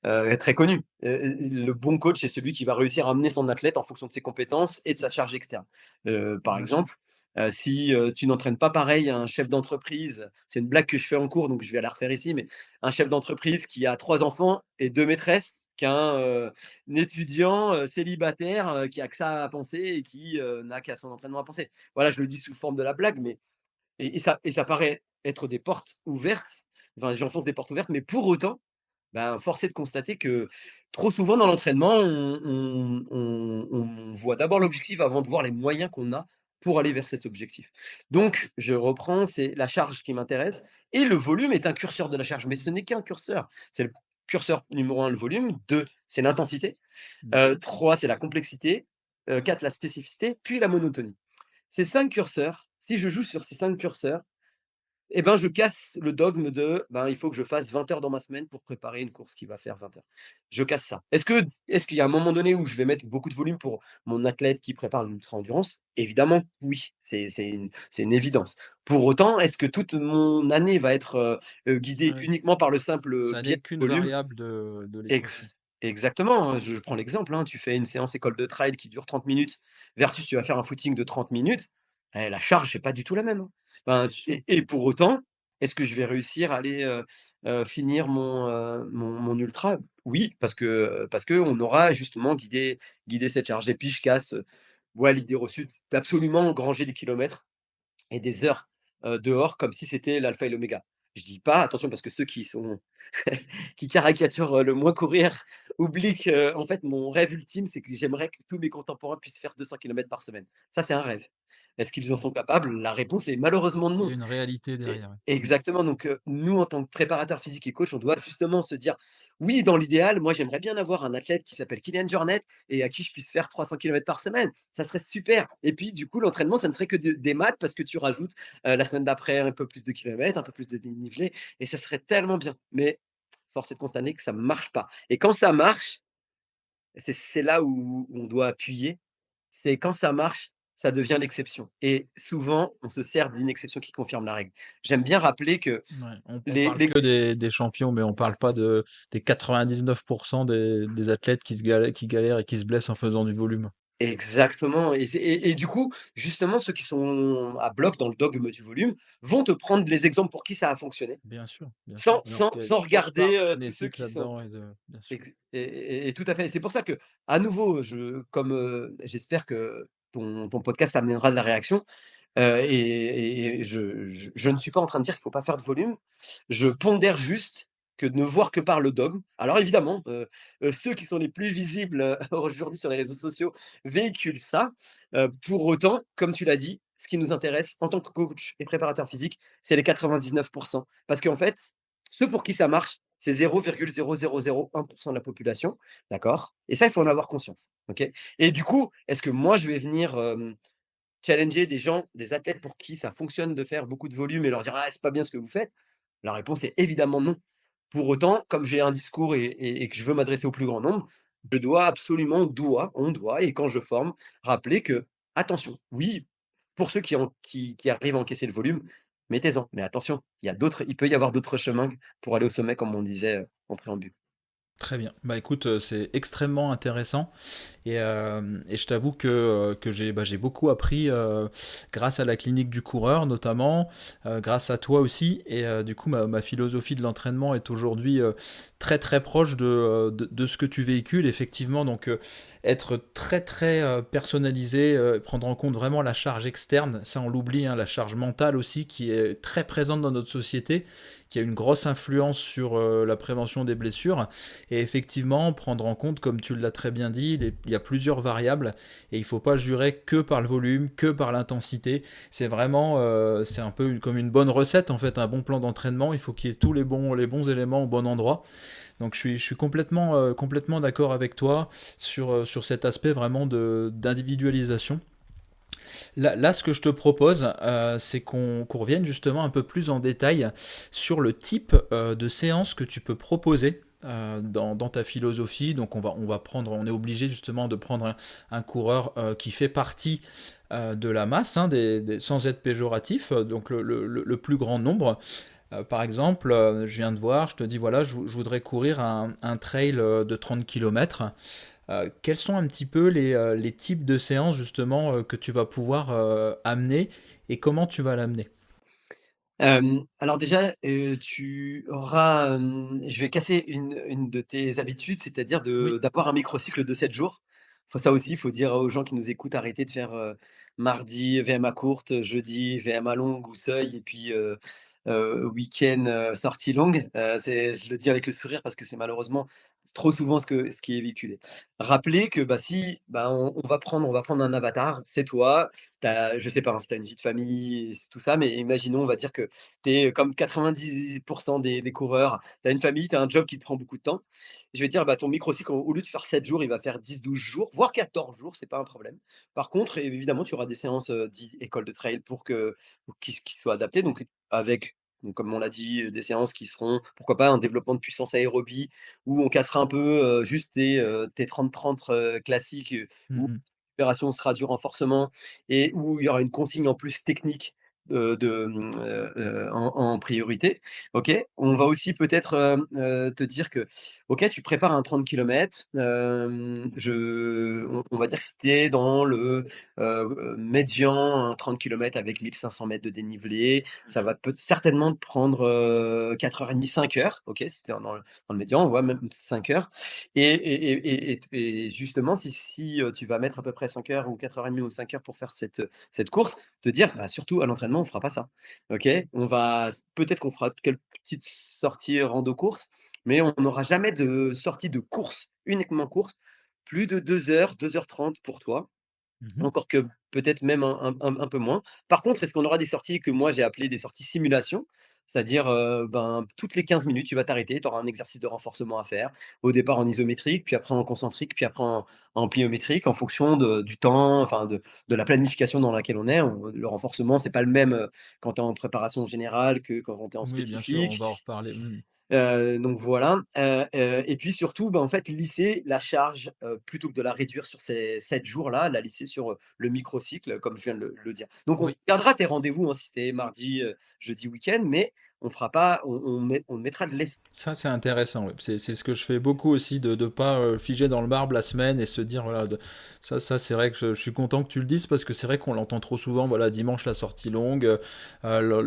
très connu. Le bon coach, c'est celui qui va réussir à amener son athlète en fonction de ses compétences et de sa charge externe. Par Bien sûr. exemple, si, tu n'entraînes pas pareil un chef d'entreprise, c'est une blague que je fais en cours, donc je vais la refaire ici, mais un chef d'entreprise qui a 3 enfants et 2 maîtresses qu'un, étudiant, célibataire, qui a que ça à penser et qui, n'a qu'à son entraînement à penser. Voilà, je le dis sous forme de la blague, mais ça paraît être des portes ouvertes, enfin, j'enfonce des portes ouvertes, mais pour autant, ben, force est de constater que trop souvent dans l'entraînement, on voit d'abord l'objectif avant de voir les moyens qu'on a pour aller vers cet objectif. Donc, je reprends, c'est la charge qui m'intéresse et le volume est un curseur de la charge, mais ce n'est qu'un curseur. C'est le curseur numéro un, le volume, 2, c'est l'intensité, Mmh. 3, c'est la complexité, 4, la spécificité, puis la monotonie. Ces 5 curseurs, si je joue sur ces 5 curseurs, et ben, je casse le dogme de, ben, il faut que je fasse 20 heures dans ma semaine pour préparer une course qui va faire 20 heures. Je casse ça. Est-ce qu'il y a un moment donné où je vais mettre beaucoup de volume pour mon athlète qui prépare l'ultra-endurance? Évidemment que oui, c'est une évidence. Pour autant, est-ce que toute mon année va être, guidée Ouais. uniquement par le simple, Ça biais n'est du qu'une volume? variable de l'équation. Exactement, hein, je prends l'exemple, hein, tu fais une séance école de trail qui dure 30 minutes versus tu vas faire un footing de 30 minutes, la charge, c'est pas du tout la même, hein. Enfin, Bien sûr. et pour autant, est-ce que je vais réussir à aller, finir mon ultra? Oui, parce qu'on aura justement guidé cette charge et puis je casse, ouais, l'idée reçue d'absolument engranger des kilomètres et des heures, dehors comme si c'était l'alpha et l'oméga. Je dis pas attention parce que ceux qui caricaturent, le moins courir oublient que en fait, mon rêve ultime, c'est que j'aimerais que tous mes contemporains puissent faire 200 kilomètres par semaine. Ça, c'est un rêve. Est-ce qu'ils en sont capables? La réponse est malheureusement Il y non. a une réalité Et derrière, ouais. Mmh. exactement, donc nous, en tant que préparateur physique et coach, on doit justement se dire: «Oui, dans l'idéal, moi, j'aimerais bien avoir un athlète qui s'appelle Kylian Jornet et à qui je puisse faire 300 kilomètres par semaine. Ça serait super» et puis, du coup, l'entraînement, ça ne serait que des maths parce que tu rajoutes, la semaine d'après un peu plus de kilomètres, un peu plus de dénivelé et ça serait tellement bien. Mais force est de constater que ça marche pas et quand ça marche, c'est là où on doit appuyer, c'est quand ça marche, ça devient l'exception et souvent, on se sert d'une exception qui confirme la règle. J'aime bien rappeler que Ouais, on les parle les que des champions, mais on parle pas des 99 des athlètes qui galèrent et qui se blessent en faisant du volume. exactement et du coup, justement, ceux qui sont à bloc dans le dogme du volume vont te prendre les exemples pour qui ça a fonctionné, Bien sûr. sans Alors sans qu'il y a une sans grosse part regarder, de tous ceux génétique qui sont là-dedans et de bien sûr. et tout à fait et c'est pour ça que à nouveau, j'espère que ton podcast amènera de la réaction. Et je ne suis pas en train de dire qu'il ne faut pas faire de volume. Je pondère juste que ne voir que par le dogme. Alors évidemment, ceux qui sont les plus visibles, aujourd'hui sur les réseaux sociaux véhiculent ça. Pour autant, comme tu l'as dit, ce qui nous intéresse en tant que coach et préparateur physique, c'est les 99. Parce qu'en fait, ceux pour qui ça marche, c'est 0,0001 de la population, d'accord? Et ça, il faut en avoir conscience, OK? Et du coup, est-ce que moi je vais venir, challenger des gens, des athlètes pour qui ça fonctionne de faire beaucoup de volume et leur dire: «Ah, c'est pas bien ce que vous faites», la réponse est évidemment non. Pour autant, comme j'ai un discours et que je veux m'adresser au plus grand nombre, je dois absolument, on doit et quand je forme, rappeler que, attention, oui, pour ceux qui arrivent à encaisser le volume, mettez-en, mais attention, il peut y avoir d'autres chemins pour aller au sommet comme on disait, en préambule. Très bien. Bah écoute, c'est extrêmement intéressant et je t'avoue que j'ai beaucoup appris grâce à la clinique du coureur notamment, grâce à toi aussi et du coup ma philosophie de l'entraînement est aujourd'hui très très proche de ce que tu véhicules effectivement donc être très très personnalisé, prendre en compte vraiment la charge externe, ça on l'oublie, hein, la charge mentale aussi qui est très présente dans notre société, qui a une grosse influence sur la prévention des blessures. Et effectivement, prendre en compte, comme tu l'as très bien dit, il y a plusieurs variables et il ne faut pas jurer que par le volume, que par l'intensité. C'est vraiment, c'est un peu comme une bonne recette en fait, un bon plan d'entraînement. Il faut qu'il y ait tous les bons éléments au bon endroit. Donc je suis complètement, complètement d'accord avec toi sur cet aspect vraiment d'individualisation. Là, ce que je te propose, c'est qu'on revienne justement un peu plus en détail sur le type de séance que tu peux proposer. Dans ta philosophie, donc on va prendre, on est obligé justement de prendre un coureur qui fait partie de la masse, hein, sans être péjoratif, donc le plus grand nombre. Par exemple, je viens de voir, je te dis voilà, je voudrais courir un trail de 30 km. Quels sont un petit peu les types de séances justement que tu vas pouvoir amener et comment tu vas l'amener? Alors déjà, tu auras, je vais casser une de tes habitudes, c'est-à-dire Oui. d'avoir un microcycle de 7 jours. Faut ça aussi, il faut dire aux gens qui nous écoutent, arrêtez de faire, mardi VMA courte, jeudi VMA longue ou seuil et puis, week-end, sortie longue. C'est je le dis avec le sourire parce que c'est malheureusement trop souvent ce qui est véhiculé. Rappelez que, bah, si, bah, on va prendre un avatar, c'est toi, je sais pas, hein, si tu as une vie de famille et tout ça, mais imaginons, on va dire que tu es comme 90 des coureurs, tu as une famille, tu as un job qui te prend beaucoup de temps. Je vais dire, bah, ton microcycle, au lieu de faire 7 jours, il va faire 10-12 jours, voire 14 jours, c'est pas un problème. Par contre, évidemment, tu auras des séances, dites école de trail pour qu'ils soient adaptés, donc avec, donc comme on l'a dit, des séances qui seront, pourquoi pas, un développement de puissance aérobie où on cassera un peu, juste tes 30-30, classiques, où Mhm. l'opération sera du renforcement et où il y aura une consigne en plus technique en priorité. OK? On va aussi peut-être, te dire que, OK, tu prépares un 30 kilomètres, on va dire que si tu es dans le, médian, un 30 kilomètres avec 1 500 mètres de dénivelé, ça va peut certainement te prendre, 4 heures et demie, 5 heures, OK? Si tu es dans le médian, on voit même 5 heures et justement si tu vas mettre à peu près 5 heures ou 4 heures et demie ou 5 heures pour faire cette course, te dire, bah, surtout à l'entraînement, on fera pas ça. OK? On va peut-être qu'on fera quelques petites sorties rando course, mais on n'aura jamais de sortie de course, uniquement course, plus de 2 heures, 2 h 30 pour toi. Mhm. Encore que peut-être même un peu moins. Par contre, est-ce qu'on aura des sorties que moi j'ai appelées des sorties simulation? C'est-à-dire, ben, toutes les 15 minutes, tu vas t'arrêter, tu auras un exercice de renforcement à faire. Au départ en isométrique, puis après en concentrique, puis après en pliométrique, en fonction du temps, enfin de la planification dans laquelle on est. Le renforcement, c'est pas le même, quand tu es en préparation générale que quand tu es en Oui, bien sûr, on spécifique. va en reparler. Mhm. Donc voilà, et puis surtout, bah, en fait, lisser la charge, plutôt que de la réduire sur ces 7 jours-là, la lisser sur, le microcycle, comme je viens de le dire. Donc on Oui. gardera tes rendez-vous, hein, si c'est mardi, jeudi, week-end, mais on fera pas on mettra de l'espace. Ça, c'est intéressant. Ouais. C'est ce que je fais beaucoup aussi, de ne pas figer dans le marbre la semaine et se dire, voilà, ça c'est vrai que je suis content que tu le dises parce que c'est vrai qu'on l'entend trop souvent, voilà, dimanche la sortie longue,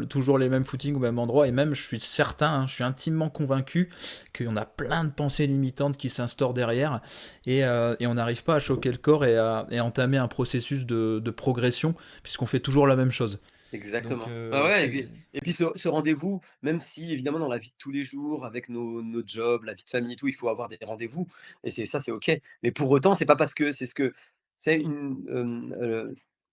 toujours les mêmes footings au même endroit et même je suis certain, hein, je suis intimement convaincu qu'on a plein de pensées limitantes qui s'instaurent derrière et on n'arrive pas à choquer le corps et à entamer un processus de progression puisqu'on fait toujours la même chose. Donc, Exactement. Ah ouais, c'est... et puis ce rendez-vous, même si évidemment dans la vie de tous les jours, avec nos jobs, la vie de famille et tout, il faut avoir des rendez-vous et c'est OK. Mais pour autant, c'est pas parce que c'est ce que c'est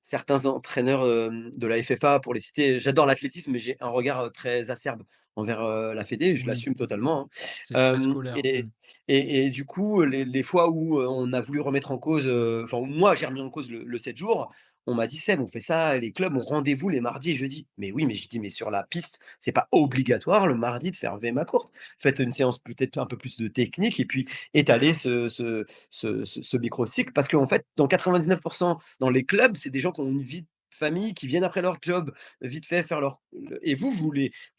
certains entraîneurs, de la FFA pour les citer, j'adore l'athlétisme, mais j'ai un regard, très acerbe envers, la fédé, je Oui, l'assume totalement, c'est hein. très scolaire. Et Mm. du coup, les fois où, on a voulu remettre en cause, enfin où moi j'ai remis en cause le 7 jours, on m'a dit: «Seb, on fait ça, les clubs ont rendez-vous les mardis et jeudis». Mais oui, mais je dis: «Mais sur la piste, c'est pas obligatoire le mardi de faire VMA courte. Faites une séance peut-être un peu plus de technique et puis étalez ce microcycle». Parce qu'en fait, dans 99 dans les clubs, c'est des gens qui ont une vie de famille, qui viennent après leur job, vite fait faire leur et vous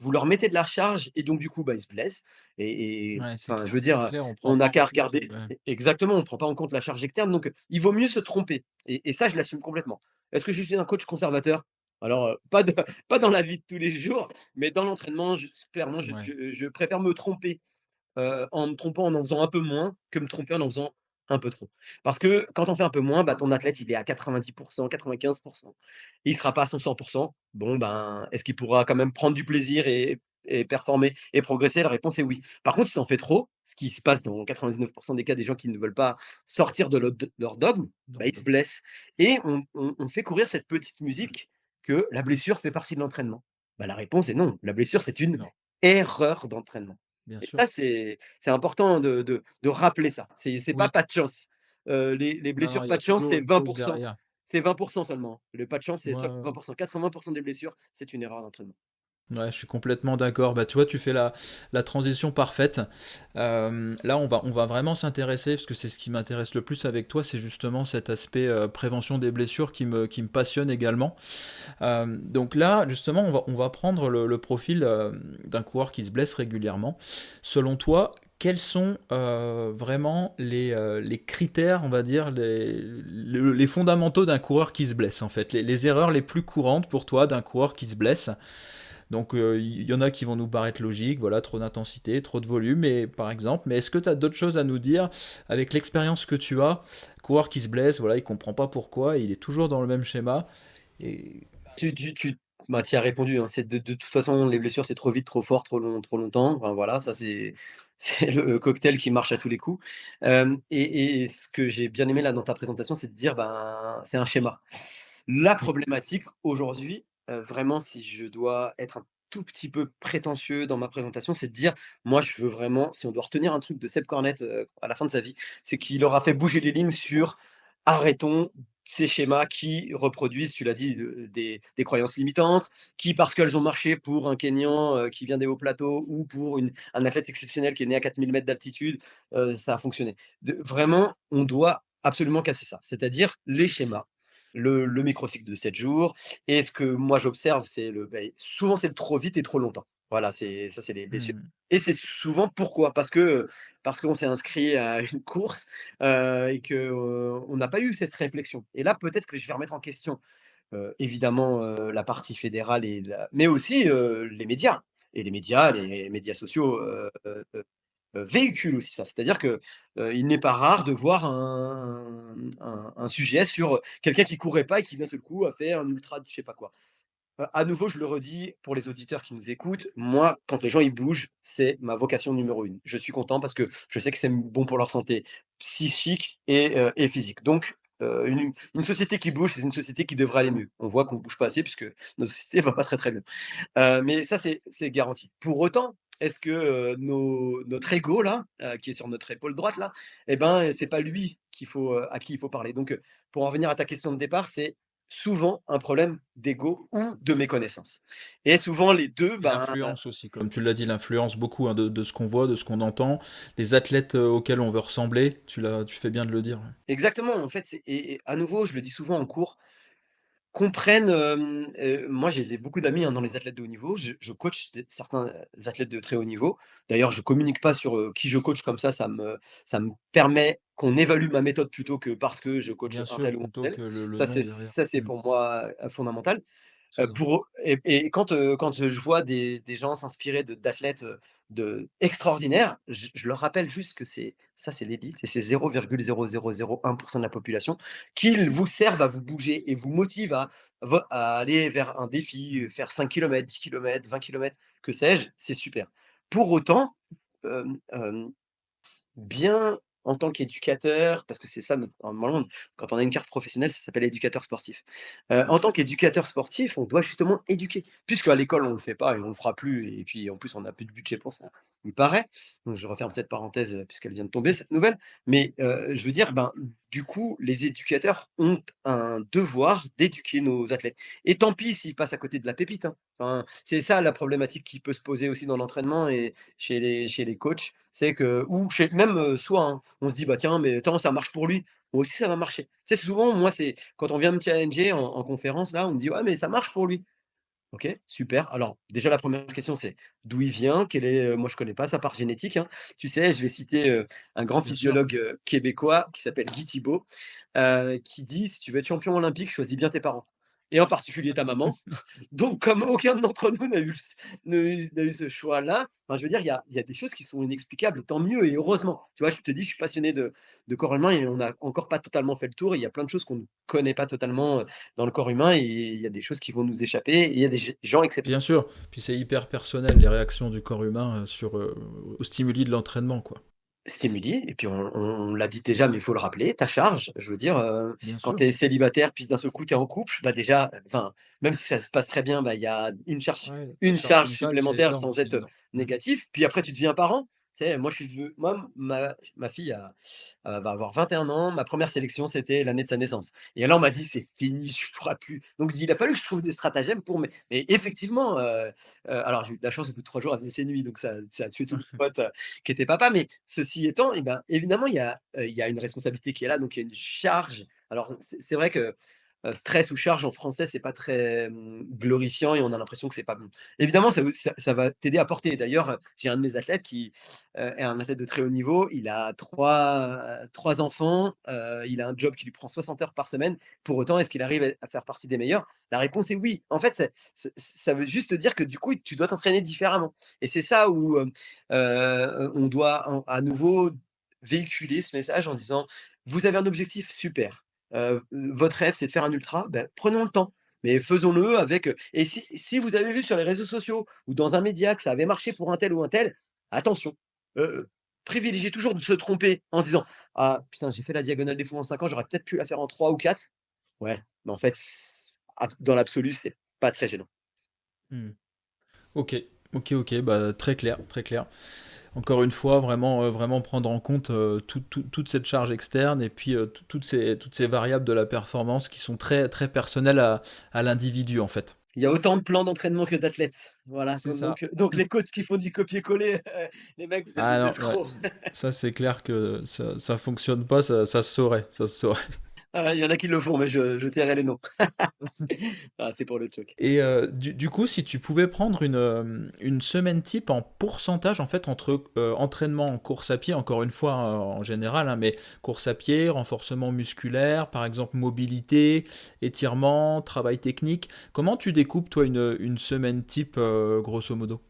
leur mettez de la charge et donc du coup, bah, ils se blessent et Ouais, c'est enfin, je clair. veux C'est dire, clair, on prend on pas n'a en qu'à compte. regarder exactement, on ne prend pas en compte la charge externe, donc il vaut mieux se tromper et ça, je l'assume complètement. Est-ce que je suis un coach conservateur? Alors, pas de pas dans la vie de tous les jours, mais dans l'entraînement, clairement, Ouais. je préfère me tromper, en me trompant en en faisant un peu moins, que me tromper en en faisant un peu trop. Parce que quand on fait un peu moins, bah, ton athlète, il est à 90%, 95%. Il sera pas à son 100%. Bon, ben, est-ce qu'il pourra quand même prendre du plaisir et performer et progresser? La réponse est oui. Par contre, si tu en fais trop, ce qui se passe dans 99% des cas des gens qui ne veulent pas sortir de leur dogme, bah, ils se Donc, blessent et on fait courir cette petite musique que la blessure fait partie de l'entraînement. Bah, la réponse est non. La blessure, c'est une non, erreur d'entraînement. bien Et sûr. ça, c'est important de rappeler ça. C'est Oui. pas de chance. Les Non, non, blessures il y pas a de chance, toujours c'est une vingt cause pour cent. derrière. C'est 20% seulement. Le pas de chance, c'est Ouais, seulement ouais. 20%. 80% des blessures, c'est une erreur d'entraînement. Ouais, je suis complètement d'accord. Bah, tu vois, tu fais la transition parfaite. Là, on va vraiment s'intéresser, parce que c'est ce qui m'intéresse le plus avec toi, c'est justement cet aspect prévention des blessures qui me passionne également. Donc là, justement, on va prendre le profil d'un coureur qui se blesse régulièrement. Selon toi, quels sont vraiment les critères, on va dire, les fondamentaux d'un coureur qui se blesse, en fait, les erreurs les plus courantes pour toi d'un coureur qui se blesse? Donc il y en a qui vont nous paraître logiques, voilà, trop d'intensité, trop de volume, et, par exemple. Mais est-ce que tu as d'autres choses à nous dire avec l'expérience que tu as? Coureur qui se blesse, voilà, il comprend pas pourquoi, il est toujours dans le même schéma. Et Tu bah, tu y as répondu, hein. C'est de toute façon, les blessures, c'est trop vite, trop fort, trop long, trop longtemps. Enfin, voilà, ça, c'est c'est le cocktail qui marche à tous les coups. Et ce que j'ai bien aimé là dans ta présentation, c'est de dire, ben, c'est un schéma. La oui, problématique aujourd'hui, vraiment, si je dois être un tout petit peu prétentieux dans ma présentation, c'est de dire: «Moi, je veux vraiment», si on doit retenir un truc de Seb Cornette, à la fin de sa vie, c'est qu'il aura fait bouger les lignes sur: «Arrêtons ces schémas qui reproduisent», tu l'as dit, des croyances limitantes, qui, parce qu'elles ont marché pour un Kényan, qui vient des hauts plateaux ou pour un athlète exceptionnel qui est né à 4000 mètres d'altitude, ça a fonctionné. Vraiment, on doit absolument casser ça. C'est-à-dire les schémas, le microcycle de 7 jours, et ce que moi j'observe, c'est souvent c'est le trop vite et trop longtemps. Voilà, c'est les blessures, hmm, et c'est souvent pourquoi? Parce qu'on s'est inscrit à une course, et que, on n'a pas eu cette réflexion, et là, peut-être que je vais remettre en question, évidemment, la partie fédérale, mais aussi, les médias, les médias sociaux, véhiculent aussi ça. C'est-à-dire que, il n'est pas rare de voir un sujet sur quelqu'un qui courait pas et qui d'un seul coup a fait un ultra de je sais pas quoi. À nouveau, je le redis pour les auditeurs qui nous écoutent, moi, quand les gens ils bougent, c'est ma vocation numéro une. Je suis content parce que je sais que c'est bon pour leur santé psychique et physique. Donc, une société qui bouge, c'est une société qui devrait aller mieux. On voit qu'on ne bouge pas assez puisque notre société va pas très, très bien. Mais ça, c'est garanti. Pour autant, est-ce que, notre ego là, qui est sur notre épaule droite là, eh ben, c'est pas lui à qui il faut parler. Donc, pour en revenir à ta question de départ, c'est souvent un problème d'ego ou de méconnaissance. Et souvent les 2, et ben l'influence aussi, comme tu l'as dit, l'influence beaucoup, hein, de ce qu'on voit, de ce qu'on entend, des athlètes auxquels on veut ressembler, tu fais bien de le dire. exactement, en fait, et à nouveau, je le dis souvent en cours, comprennent, moi j'ai beaucoup d'amis, hein, dans les athlètes de haut niveau. Je coach certains athlètes de très haut niveau. D'ailleurs, je communique pas sur, qui je coach, comme ça me permet qu'on évalue ma méthode plutôt que parce que je coach Bien un sûr, tel ou un plutôt tel. que le Ça nom c'est derrière. ça c'est Hmm, pour moi, fondamental. c'est ça. Pour et quand je vois des gens s'inspirer d'athlètes, extraordinaires, je leur rappelle juste que c'est l'élite et c'est 0,0001% de la population, qu'ils vous servent à vous bouger et vous motivent à aller vers un défi, faire 5 kilomètres, 10 kilomètres, 20 kilomètres, que sais-je, c'est super. Pour autant, hem bien en tant qu'éducateur, parce que c'est ça notre normalement, quand on a une carte professionnelle, ça s'appelle éducateur sportif. En tant qu'éducateur sportif, on doit justement éduquer. Puisque à l'école, on ne le fait pas et on ne le fera plus, et puis en plus, on n'a plus de budget pour ça, il paraît. Donc je referme cette parenthèse, puisqu'elle vient de tomber cette nouvelle. Mais, je veux dire, ben, du coup, les éducateurs ont un devoir d'éduquer nos athlètes. Et tant pis s'ils passent à côté de la pépite, hein. Enfin, c'est ça la problématique qui peut se poser aussi dans l'entraînement et chez les coachs, c'est que, ou chez même, soi, hein, on se dit: «Bah, tiens, mais attends, ça marche pour lui, moi aussi ça va marcher». Tu sais, souvent, moi, c'est quand on vient me challenger en conférence là, on me dit: «Ouais, mais ça marche pour lui». OK, super. Alors déjà la première question, c'est d'où il vient? Moi je connais pas sa part génétique, hein. Tu sais, je vais citer, un grand Bien sûr. physiologue, québécois qui s'appelle Guy Thibault, qui dit: «Si tu veux être champion olympique, choisis bien tes parents». et en particulier ta maman. Donc comme aucun d'entre nous n'a eu ce choix-là, enfin, je veux dire, il y a des choses qui sont inexplicables et tant mieux et heureusement. Tu vois? Je te dis, je suis passionné de corps humain et on n'a encore pas totalement fait le tour. Il y a plein de choses qu'on ne connaît pas totalement, dans le corps humain et il y a des choses qui vont nous échapper et il y a des gens Bien exceptionnels. sûr, puis c'est hyper personnel les réactions du corps humain aux stimuli de l'entraînement, quoi. Stimuli et puis on l'a dit déjà, mais il faut le rappeler, ta charge, je veux dire, Bien quand tu sûr. es célibataire, puis d'un seul coup tu es en couple, bah, déjà, enfin, même si ça se passe très bien, bah, il y a Ouais, la une charge charge mentale, c'est supplémentaire énorme sans aussi être dedans. Mmh. négatif. Puis après tu deviens parent. Tu sais, moi je suis devenu moi ma fille va avoir 21 ans, ma première sélection, c'était l'année de sa naissance et là on m'a dit: «C'est fini, tu pourras plus». Donc il a fallu que je trouve des stratagèmes pour mais effectivement, alors j'ai eu de la chance, au bout de 3 jours, elle faisait ses nuits, donc ça a tué tous mes potes, qui était papa. Mais ceci étant, eh ben, évidemment, il y a une responsabilité qui est là, donc il y a une charge. Alors, c'est vrai que stress ou charge en français, c'est pas très glorifiant et on a l'impression que c'est pas bon. Évidemment, ça va t'aider à porter. D'ailleurs, j'ai un de mes athlètes qui est un athlète de très haut niveau. Il a trois enfants, il a un job qui lui prend 60 heures par semaine. Pour autant, est-ce qu'il arrive à faire partie des meilleurs? La réponse est oui. En fait, ça veut juste dire que du coup, tu dois t'entraîner différemment. Et c'est ça où on doit à nouveau véhiculer ce message en disant: «Vous avez un objectif, super. Votre rêve, c'est de faire un ultra, ben, prenons le temps, mais faisons-le avec, et si vous avez vu sur les réseaux sociaux ou dans un média que ça avait marché pour un tel ou un tel, attention, privilégiez toujours de se tromper en se disant: «Ah putain, j'ai fait la diagonale des fous en 5 ans, j'aurais peut-être pu la faire en 3 ou 4». Ouais, mais en fait, dans l'absolu, c'est pas très gênant. Mmh. OK, OK, bah, très clair, très clair. Encore une fois, vraiment prendre en compte toute cette charge externe et puis toutes ces variables de la performance qui sont très personnelles à l'individu, en fait. Il y a autant de plans d'entraînement que d'athlètes. Voilà, C'est ça. donc les coachs qui font du copier-coller, les mecs, vous êtes Ah des non, ouais. escrocs. Ça, c'est clair que ça fonctionne pas, ça se saurait, ça se saurait. Ah, il y en a qui le font, mais je tairai les noms. Ah, c'est pour le joke. Et du coup, si tu pouvais prendre une semaine type en pourcentage, en fait, entre entraînement en course à pied, encore une fois, en général, hein, mais course à pied, renforcement musculaire, par exemple, mobilité, étirement, travail technique, comment tu découpes, toi, une semaine type, grosso modo?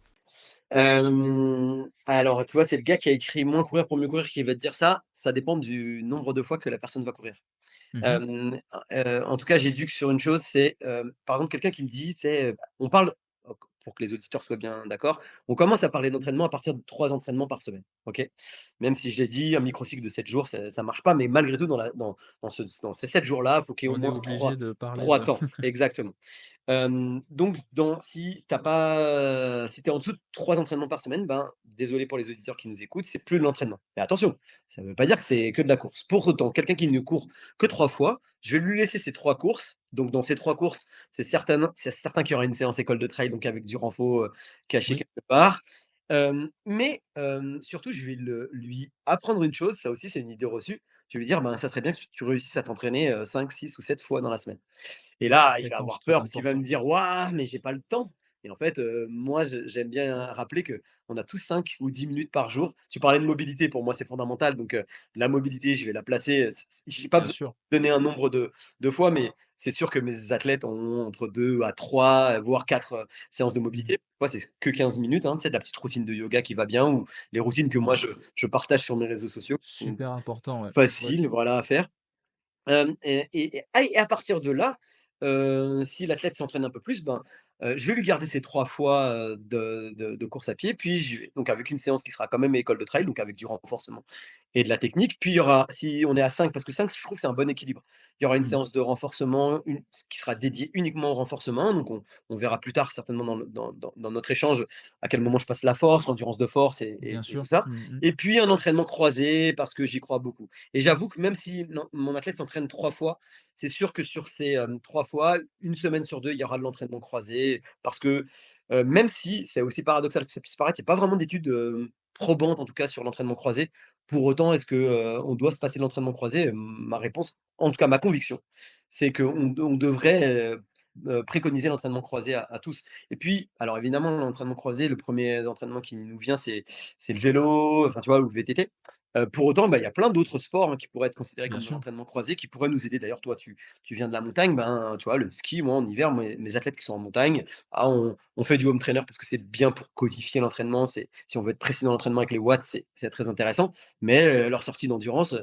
Alors, tu vois, c'est le gars qui a écrit «Moins courir pour mieux courir» qui va te dire ça. Ça dépend du nombre de fois que la personne va courir. Mhm. Hem, En tout cas, j'éduque sur une chose, c'est, par exemple, quelqu'un qui me dit, tu sais, on parle pour que les auditeurs soient bien d'accord, on commence à parler d'entraînement à partir de 3 entraînements par semaine, OK? Même si je l'ai dit, un microcycle de 7 jours, ça marche pas, mais malgré tout, dans ces 7 jours-là, il faut qu'il y ait au On est moins obligé de parler 3 de... temps. Exactement. Donc si tu pas, si tu es en dessous de 3 entraînements par semaine, ben, désolé pour les auditeurs qui nous écoutent, c'est plus de l'entraînement. Mais attention, ça ne veut pas dire que c'est que de la course. Pour autant, quelqu'un qui ne court que 3 fois, je vais lui laisser ces 3 courses. Donc dans ces 3 courses, c'est certain qu'il y aura une séance école de trail, donc avec du renfort, caché Oui, quelque part. Surtout, je vais lui apprendre une chose, ça aussi c'est une idée reçue. Je vais lui dire: «Ben, ça serait bien que tu réussisses à t'entraîner, 5, 6 ou 7 fois dans la semaine». Et là, il va d'accord, avoir c'est peur parce qu'il va me important. dire: «Waouh, mais j'ai pas le temps». Et en fait, moi, j'aime bien rappeler qu'on a tous 5 ou 10 minutes par jour. Tu parlais de mobilité, pour moi, c'est fondamental. Donc, la mobilité, je vais la placer, j'ai pas Bien besoin sûr. de donner un nombre de fois, mais c'est sûr que mes athlètes ont entre 2 à 3, voire 4 séances de Mhm. mobilité. Moi, c'est que 15 minutes, hein, tu sais, de la petite routine de yoga qui va bien ou les routines que moi je partage sur mes réseaux sociaux, qui sont Super important, ouais. Ouais. faciles, voilà, à faire. Et à partir de là, si l'athlète s'entraîne un peu plus, ben, je vais lui garder ces 3 fois, de course à pied, puis je vais donc avec une séance qui sera quand même école de trail, donc avec du renforcement et de la technique. Puis il y aura, si on est à 5, parce que 5, je trouve que c'est un bon équilibre. Il y aura une Mhm. séance de renforcement, une qui sera dédiée uniquement au renforcement, donc on verra plus tard certainement dans notre échange à quel moment je passe la force, l'endurance de force Bien et tout sûr. ça. Mhm. Et puis un entraînement croisé parce que j'y crois beaucoup. Et j'avoue que même si mon athlète s'entraîne 3 fois, c'est sûr que sur ces, 3 fois, une semaine sur 2, il y aura de l'entraînement croisé parce que, même si c'est aussi paradoxal que ça puisse paraître, il y a pas vraiment d'études, probantes en tout cas sur l'entraînement croisé. Pour autant, est-ce que, on doit se passer de l'entraînement croisé? Ma réponse, en tout cas ma conviction, c'est qu'on devrait, préconiser l'entraînement croisé à tous. Et puis, alors évidemment l'entraînement croisé, le premier entraînement qui nous vient, c'est le vélo, enfin tu vois? Ou le VTT. Pour autant, bah, il y a plein d'autres sports, hein, qui pourraient être considérés Bien comme de sûr, l'entraînement croisé, qui pourraient nous aider. D'ailleurs, toi, tu viens de la montagne, ben, tu vois, le ski, moi, en hiver, mes athlètes qui sont en montagne, ah, on fait du home trainer parce que c'est bien pour codifier l'entraînement. C'est si on veut être précis dans l'entraînement avec les watts, c'est très intéressant. Mais, leur sortie d'endurance,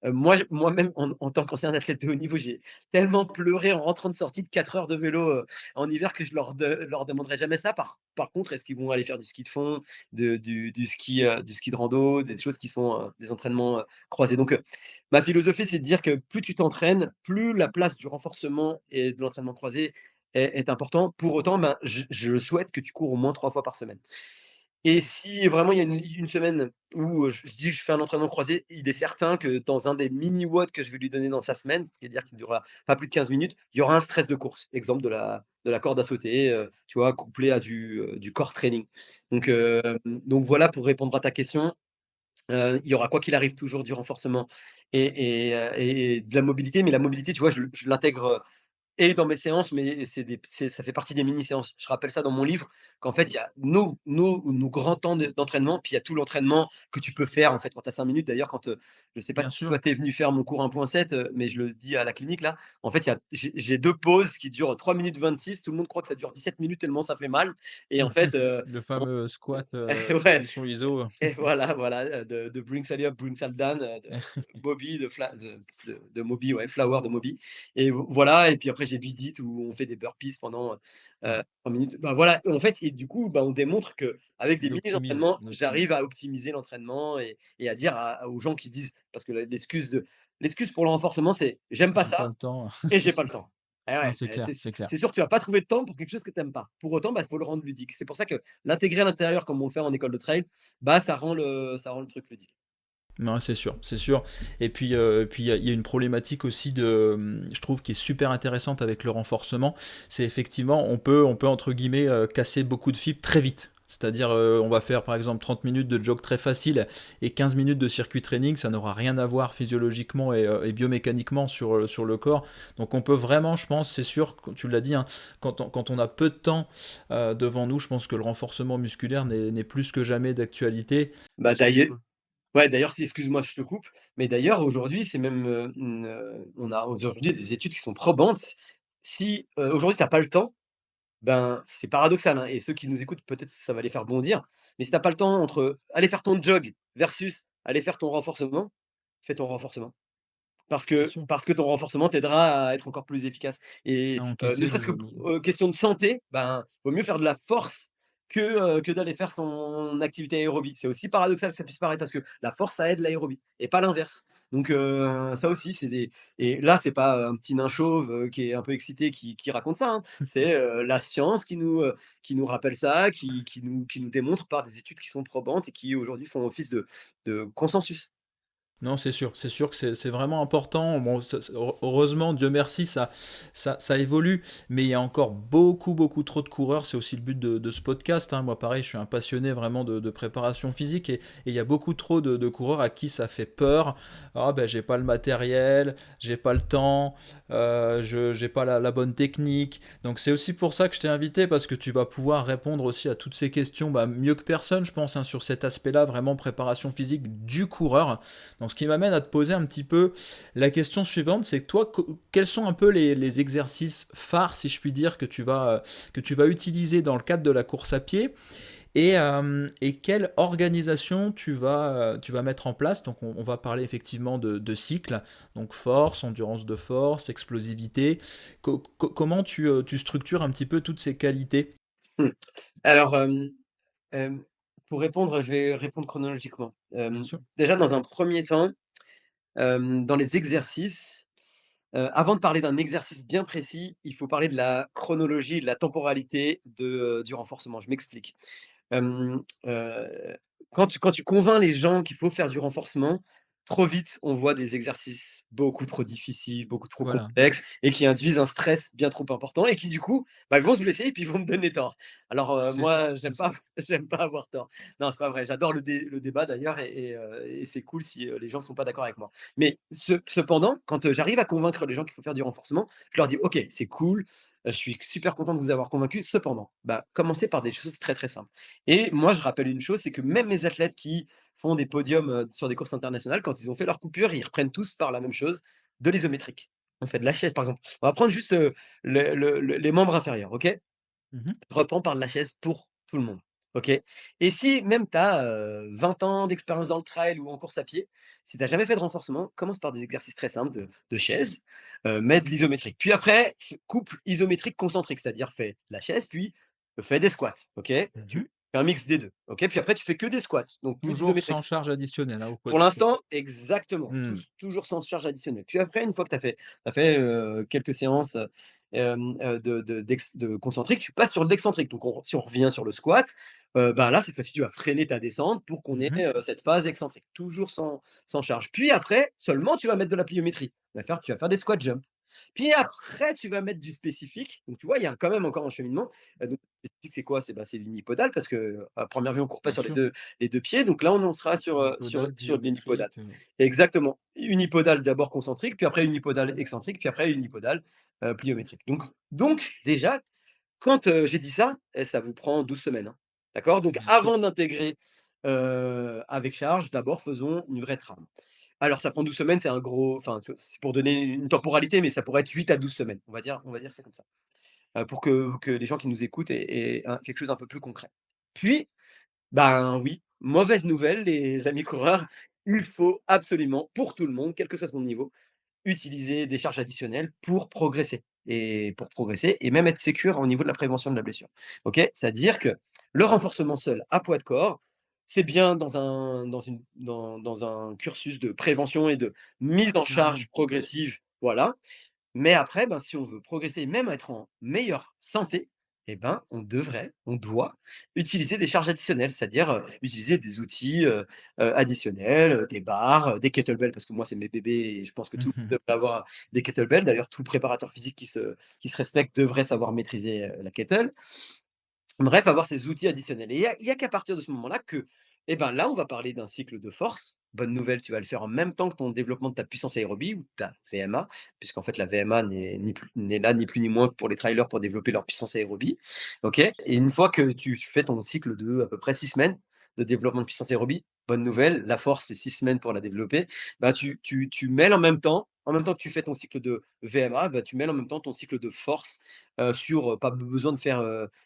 moi-même en tant qu'ancien athlète de haut niveau, j'ai tellement pleuré en rentrant de sortie de 4 heures de vélo, en hiver que je leur demanderai jamais ça. Par contre, est-ce qu'ils vont aller faire du ski de fond, du ski de rando, des choses qui sont, des entraînements, croisés. Donc, ma philosophie, c'est de dire que plus tu t'entraînes, plus la place du renforcement et de l'entraînement croisé est important. Pour autant, ben, je souhaite que tu cours au moins 3 fois par semaine. Et si vraiment il y a une semaine où, je dis que je fais un entraînement croisé, il est certain que dans un des mini watts que je vais lui donner dans sa semaine, c'est-à-dire qu'il durera pas plus de 15 minutes, il y aura un stress de course. Exemple de la corde à sauter, tu vois? Couplé à du core training. Donc voilà pour répondre à ta question. Il y aura quoi qu'il arrive toujours du renforcement et de la mobilité, mais la mobilité, tu vois, je l'intègre, et dans mes séances, mais ça fait partie des mini-séances. Je rappelle ça dans mon livre, qu'en fait, il y a nos grands temps d'entraînement, puis il y a tout l'entraînement que tu peux faire, en fait, quand tu as 5 minutes. D'ailleurs, je ne sais pas bien si sûr. toi, tu es venu faire mon cours 1.7, mais je le dis à la clinique, là. En fait, j'ai 2 pauses qui durent 3 minutes 26. Tout le monde croit que ça dure 17 minutes tellement ça fait mal et en fait, Le on fameux squat, ouais. position ISO. Et voilà, de Bring Sally Up, Bring Sally Down, de Moby, de Moby, ouais, Flower de Moby. Et voilà, et puis après j'ai Beat It où on fait des burpees pendant, Ouais, 3 minutes. Bah, voilà, en fait et du coup, bah, on démontre qu'avec des on mini optimise, entraînements, on optimise. j'arrive à optimiser l'entraînement et à dire aux gens qui disent parce que l'excuse pour le renforcement, c'est: «J'aime pas J'ai pas ça le temps. et j'ai pas le temps». Et Non, ouais, c'est clair, c'est c'est clair. c'est sûr que tu vas pas trouver de temps pour quelque chose que tu aimes pas. Pour autant, bah, il faut le rendre ludique. C'est pour ça que l'intégrer à l'intérieur comme on le fait en école de trail, bah, ça rend le truc ludique. Non, c'est sûr, c'est sûr. Et puis il y a une problématique aussi de, je trouve, qui est super intéressante avec le renforcement. C'est effectivement, on peut entre guillemets casser beaucoup de fibres très vite. C'est-à-dire, on va faire par exemple 30 minutes de jog très facile et 15 minutes de circuit training, ça n'aura rien à voir physiologiquement et biomécaniquement sur le corps. Donc on peut vraiment, je pense, c'est sûr, tu l'as dit, hein, quand on a peu de temps devant nous, je pense que le renforcement musculaire n'est plus que jamais d'actualité. Bah, d'ailleurs ouais, d'ailleurs, si excuse-moi, je te coupe, mais d'ailleurs aujourd'hui, c'est même, on a aujourd'hui des études qui sont probantes. Si, aujourd'hui tu as pas le temps, ben, c'est paradoxal, hein, et ceux qui nous écoutent, peut-être ça va les faire bondir, mais si tu as pas le temps entre aller faire ton jog versus aller faire ton renforcement, fais ton renforcement. Parce Bien que sûr. parce que ton renforcement t'aidera à être encore plus efficace et À ne encaisser serait-ce que, question de santé, ben, vaut mieux faire de la force que d'aller faire son activité aérobie. C'est aussi paradoxal que ça puisse paraître parce que la force, ça aide l'aérobie et pas l'inverse. Donc ça aussi, c'est des et là, c'est pas, un petit nain chauve, qui est un peu excité qui raconte ça, hein. C'est, la science qui nous rappelle ça, qui nous démontre par des études qui sont probantes et qui aujourd'hui font office de consensus. Non, c'est sûr que c'est vraiment important. Bon, heureusement, Dieu merci, ça évolue, mais il y a encore beaucoup, beaucoup trop de coureurs. C'est aussi le but de ce podcast, hein. Moi, pareil, je suis un passionné vraiment de préparation physique et il y a beaucoup trop de coureurs à qui ça fait peur. Ah, ben, j'ai pas le matériel, j'ai pas le temps, j'ai pas la bonne technique. Donc, c'est aussi pour ça que je t'ai invité parce que tu vas pouvoir répondre aussi à toutes ces questions, bah, mieux que personne, je pense, hein, sur cet aspect-là, vraiment préparation physique du coureur. Donc, ce qui m'amène à te poser un petit peu la question suivante, c'est que toi, quels sont un peu les exercices phares, si je puis dire, que tu vas utiliser dans le cadre de la course à pied et quelle organisation tu vas mettre en place. Donc, on va parler effectivement de cycles, donc force, endurance de force, explosivité. Comment tu structures un petit peu toutes ces qualités? Mmh. Alors, hem, pour répondre, je vais répondre chronologiquement. Bien sûr. Déjà dans un premier temps, dans les exercices, avant de parler d'un exercice bien précis, il faut parler de la chronologie et de la temporalité du renforcement. Je m'explique. Hem, quand tu convaincs les gens qu'il faut faire du renforcement, trop vite, on voit des exercices beaucoup trop difficiles, beaucoup trop Voilà. complexes et qui induisent un stress bien trop important et qui du coup, bah, ils vont se blesser et puis ils vont me donner tort. Alors, C'est ça, moi c'est j'aime ça. pas j'aime pas avoir tort. Non, c'est pas vrai, j'adore le débat d'ailleurs et c'est cool si, les gens ne sont pas d'accord avec moi. Mais cependant, quand, j'arrive à convaincre les gens qu'il faut faire du renforcement, je leur dis: «OK, c'est cool, je suis super content de vous avoir convaincu. Cependant, bah, commencez par des choses très, très simples». Et moi, je rappelle une chose, c'est que même mes athlètes qui font des podiums, sur des courses internationales, quand ils ont fait leur coupure, ils reprennent tous par la même chose, de l'isométrique. On fait de la chaise, par exemple. On va prendre juste, les membres inférieurs, OK? Mmh. Reprends par de la chaise pour tout le monde, OK? Et si même tu as, 20 ans d'expérience dans le trail ou en course à pied, si tu as jamais fait de renforcement, commence par des exercices très simples de chaise, mets de l'isométrique. Puis après, couple isométrique concentrique, c'est-à-dire fais la chaise, puis fais des squats, OK? Mmh. Tu fais un mix des 2, OK? Puis après tu fais que des squats, donc plus Toujours sans d'isométrique. charge additionnelle, hein, au Pour quotidien. l'instant, exactement, Mmh. toujours sans charge additionnelle. Puis après, une fois que tu as fait, quelques séances, de concentrique, tu passes sur de l'excentrique. Donc si on revient sur le squat, bah, là, cette fois-ci, tu vas freiner ta descente pour qu'on ait, Mmh. cette phase excentrique, toujours sans charge. Puis après, seulement tu vas mettre de la pliométrie. Tu vas faire des squat jump. Puis après, tu vas mettre du spécifique. Donc tu vois, il y a quand même encore un cheminement. Donc le spécifique, c'est quoi? C'est l'unipodal parce que, à première vue, on court pas Bien sur sûr. les 2 pieds. Donc là, on en sera sur, Unipodal, sur de l'unipodal. pliométrique, Exactement. Unipodal d'abord concentrique, puis après unipodal excentrique, puis après unipodal, pliométrique. Donc déjà, quand, j'ai dit ça, ça vous prend 12 semaines, hein. D'accord? Donc bien sûr. avant d'intégrer, avec charge, d'abord faisons une vraie trame. Alors ça prend 12 semaines, c'est un gros enfin, tu vois, c'est pour donner une temporalité, mais ça pourrait être 8 à 12 semaines. On va dire ça comme ça, pour que les gens qui nous écoutent aient quelque chose un peu plus concret. Puis, ben oui, mauvaise nouvelle les amis coureurs, il faut absolument, pour tout le monde, quel que soit son niveau, utiliser des charges additionnelles pour progresser et même être sécure au niveau de la prévention de la blessure. OK? C'est-à-dire que le renforcement seul à poids de corps, c'est bien dans un cursus de prévention et de mise en C'est bien charge progressif. progressive, voilà. Mais après, ben, si on veut progresser et même être en meilleure santé, eh ben, on doit utiliser des charges additionnelles, c'est-à-dire, utiliser des outils, additionnels, des barres, des kettlebells parce que moi, c'est mes bébés et je pense que tout le monde Mmh. devrait avoir des kettlebells. D'ailleurs, tout préparateur physique qui se respecte devrait savoir maîtriser, la kettle. Bref, avoir ces outils additionnels et il y a qu'à partir de ce moment-là que, eh ben, là, on va parler d'un cycle de force. Bonne nouvelle, tu vas le faire en même temps que ton développement de ta puissance aérobie ou ta VMA, puisqu'en fait la VMA n'est là ni plus ni moins que pour les trailers pour développer leur puissance aérobie, OK? Et une fois que tu fais ton cycle de à peu près 6 semaines de développement de puissance aérobie, bonne nouvelle, la force, c'est 6 semaines pour la développer, bah, tu mêles en même temps que tu fais ton cycle de VMA, bah, tu mêles en même temps ton cycle de force, pas besoin de faire,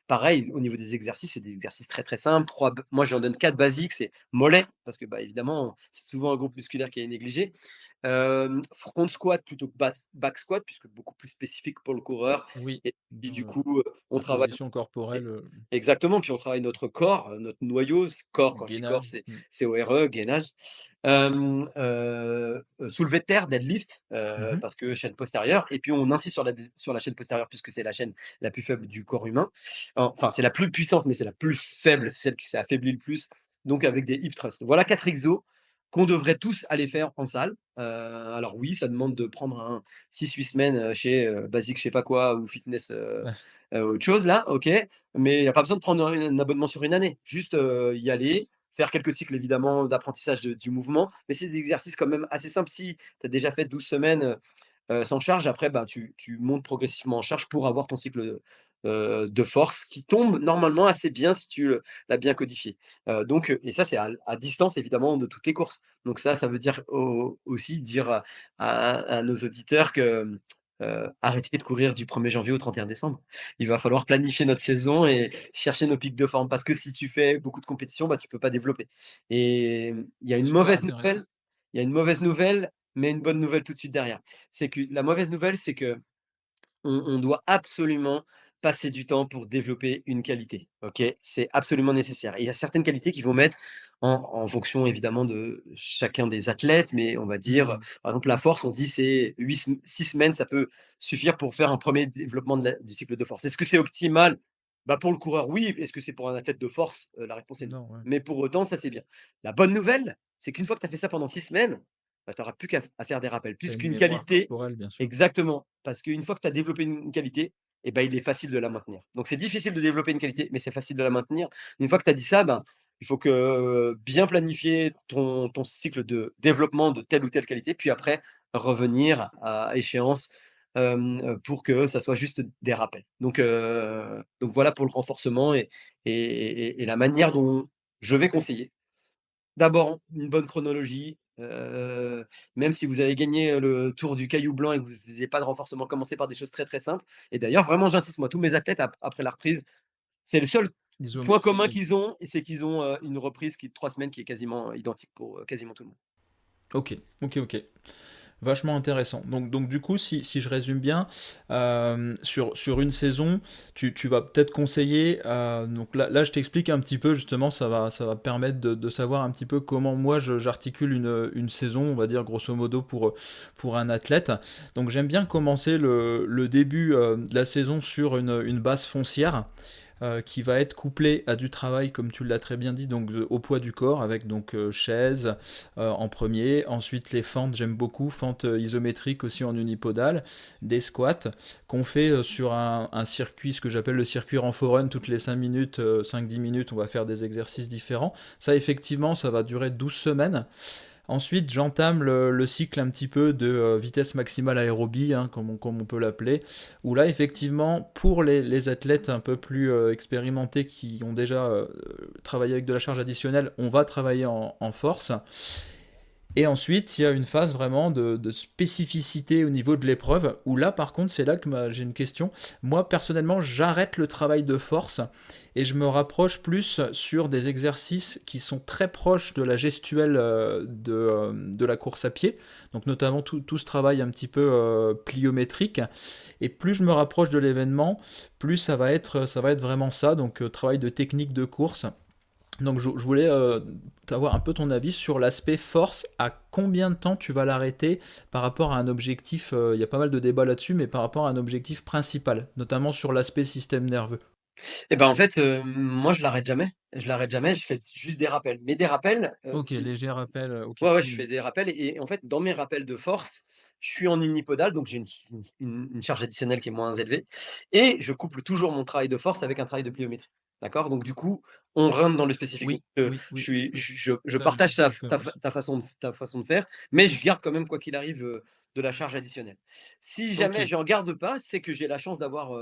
pareil, au niveau des exercices, c'est des exercices très, très simples. Moi, j'en donne 4 basiques, c'est mollet, parce que, bah, évidemment, c'est souvent un groupe musculaire qui est négligé. Front squat plutôt que back squat, puisque beaucoup plus spécifique pour le coureur Oui, et puis du dans coup, on la travaille position corporelle, exactement, puis on travaille notre corps, notre noyau. Corps, quand je dis corps, gainage. c'est ORE, gainage. Soulevé de terre, deadlift, Mmh. parce que chaîne postérieure et puis on insiste sur la chaîne postérieure puisque c'est la chaîne la plus faible du corps humain. Enfin, c'est la plus puissante, mais c'est la plus faible, c'est celle qui s'est affaiblie le plus, donc avec des hip thrusts. Voilà 4 exos qu'on devrait tous aller faire en salle. Alors oui, ça demande de prendre un 6-8 semaines, chez, Basic je sais pas quoi ou Fitness, autre chose là, OK, mais il y a pas besoin de prendre un abonnement sur une année. Juste, y aller, faire quelques cycles évidemment d'apprentissage du mouvement, mais c'est des exercices quand même assez simples. Si tu as déjà fait 12 semaines, sans charge, après, bah, tu montes progressivement en charge pour avoir ton cycle, de force qui tombe normalement assez bien si tu, l'as bien codifié. Donc et ça, c'est à distance évidemment de toutes les courses. Donc ça veut dire aussi dire à nos auditeurs que, arrêtez de courir du 1er janvier au 31 décembre. Il va falloir planifier notre saison et chercher nos pics de forme parce que si tu fais beaucoup de compétitions, bah, tu peux pas développer et il y a C'est une super mauvaise intéressant. nouvelle il y a une mauvaise nouvelle, mais une bonne nouvelle tout de suite derrière. C'est que la mauvaise nouvelle, c'est qu'on on doit absolument passer du temps pour développer une qualité, OK? C'est absolument nécessaire. Et il y a certaines qualités qui vont mettre en fonction évidemment de chacun des athlètes, mais on va dire, Mmh. par exemple la force, on dit c'est 6 semaines, ça peut suffire pour faire un premier développement du cycle de force. Est-ce que c'est optimal? Bah, pour le coureur, oui. Est-ce que c'est pour un athlète de force? La réponse est non. Non, ouais. Mais pour autant, ça c'est bien. La bonne nouvelle, c'est qu'une fois que tu as fait ça pendant 6 semaines, bah, tu auras plus qu'à faire des rappels. Tu as une Puisqu'une mémoire qualité corporelle, bien sûr. exactement, parce qu'une fois que tu as développé une qualité et ben, il est facile de la maintenir. Donc c'est difficile de développer une qualité, mais c'est facile de la maintenir. Une fois que tu as dit ça, ben, il faut que, bien planifier ton cycle de développement de telle ou telle qualité, puis après revenir à échéance, pour que ça soit juste des rappels. Donc voilà pour le renforcement et la manière dont je vais conseiller. d'abord une bonne chronologie, même si vous avez gagné, le Tour du Caillou Blanc et que vous ne faisiez pas de renforcement, commencez par des choses très, très simples et d'ailleurs vraiment j'insiste, moi tous mes athlètes après la reprise, c'est le seul point Isométrique, commun OK. qu'ils ont, c'est qu'ils ont, une reprise qui de 3 semaines qui est quasiment identique pour, quasiment tout le monde. OK, OK, OK. Vachement intéressant. Donc du coup, si je résume bien, sur une saison, tu vas peut-être conseiller. Donc là, je t'explique un petit peu, justement, ça va permettre de savoir un petit peu comment moi j'articule une saison, on va dire grosso modo, pour un athlète. Donc j'aime bien commencer le début de la saison sur une base foncière qui va être couplé à du travail, comme tu l'as très bien dit, donc au poids du corps, avec donc chaise en premier, ensuite les fentes, j'aime beaucoup, fentes isométriques aussi en unipodal, des squats qu'on fait sur un circuit, ce que j'appelle le circuit Ranforun, toutes les 5 minutes, 5-10 minutes, on va faire des exercices différents. Ça, effectivement, ça va durer 12 semaines. Ensuite, j'entame le cycle un petit peu de vitesse maximale aérobie, hein, comme on peut l'appeler, où là, effectivement, pour les athlètes un peu plus expérimentés qui ont déjà travaillé avec de la charge additionnelle, on va travailler en force. Et ensuite, il y a une phase vraiment de spécificité au niveau de l'épreuve, où là, par contre, c'est là que j'ai une question. Moi, personnellement, j'arrête le travail de force et je me rapproche plus sur des exercices qui sont très proches de la gestuelle de la course à pied, donc notamment tout ce travail un petit peu pliométrique. Et plus je me rapproche de l'événement, plus ça va être vraiment ça, donc travail de technique de course. Donc je voulais avoir un peu ton avis sur l'aspect force. À combien de temps tu vas l'arrêter par rapport à un objectif, il y a pas mal de débats là-dessus, mais par rapport à un objectif principal, notamment sur l'aspect système nerveux. Et ben, en fait, moi je l'arrête jamais. Je l'arrête jamais, je fais juste des rappels. Mais des rappels, Ok, c'est léger rappel, ok. ouais, ouais, je fais des rappels et en fait, dans mes rappels de force, je suis en unipodal, donc j'ai une charge additionnelle qui est moins élevée et je couple toujours mon travail de force avec un travail de pliométrie. D'accord? Donc du coup, on rentre dans le spécifique. Donc Oui, oui, oui, oui. je Ça, partage je sais faire aussi. ta façon de faire, mais je garde quand même, quoi qu'il arrive, de la charge additionnelle. Si Ok, jamais j'en garde pas, c'est que j'ai la chance d'avoir,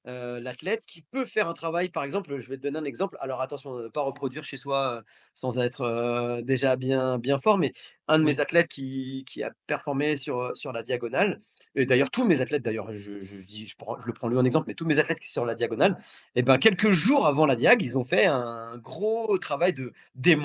l'athlète qui peut faire un travail, par exemple, je vais te donner un exemple. Alors attention, ne pas reproduire chez soi, sans être, déjà bien fort, mais un de mes oui, athlètes qui a performé sur la diagonale et d'ailleurs tous mes athlètes d'ailleurs, je le prends lui en exemple, mais tous mes athlètes qui sont sur la diagonale et ben, quelques jours avant la diag, ils ont fait un gros travail de D-.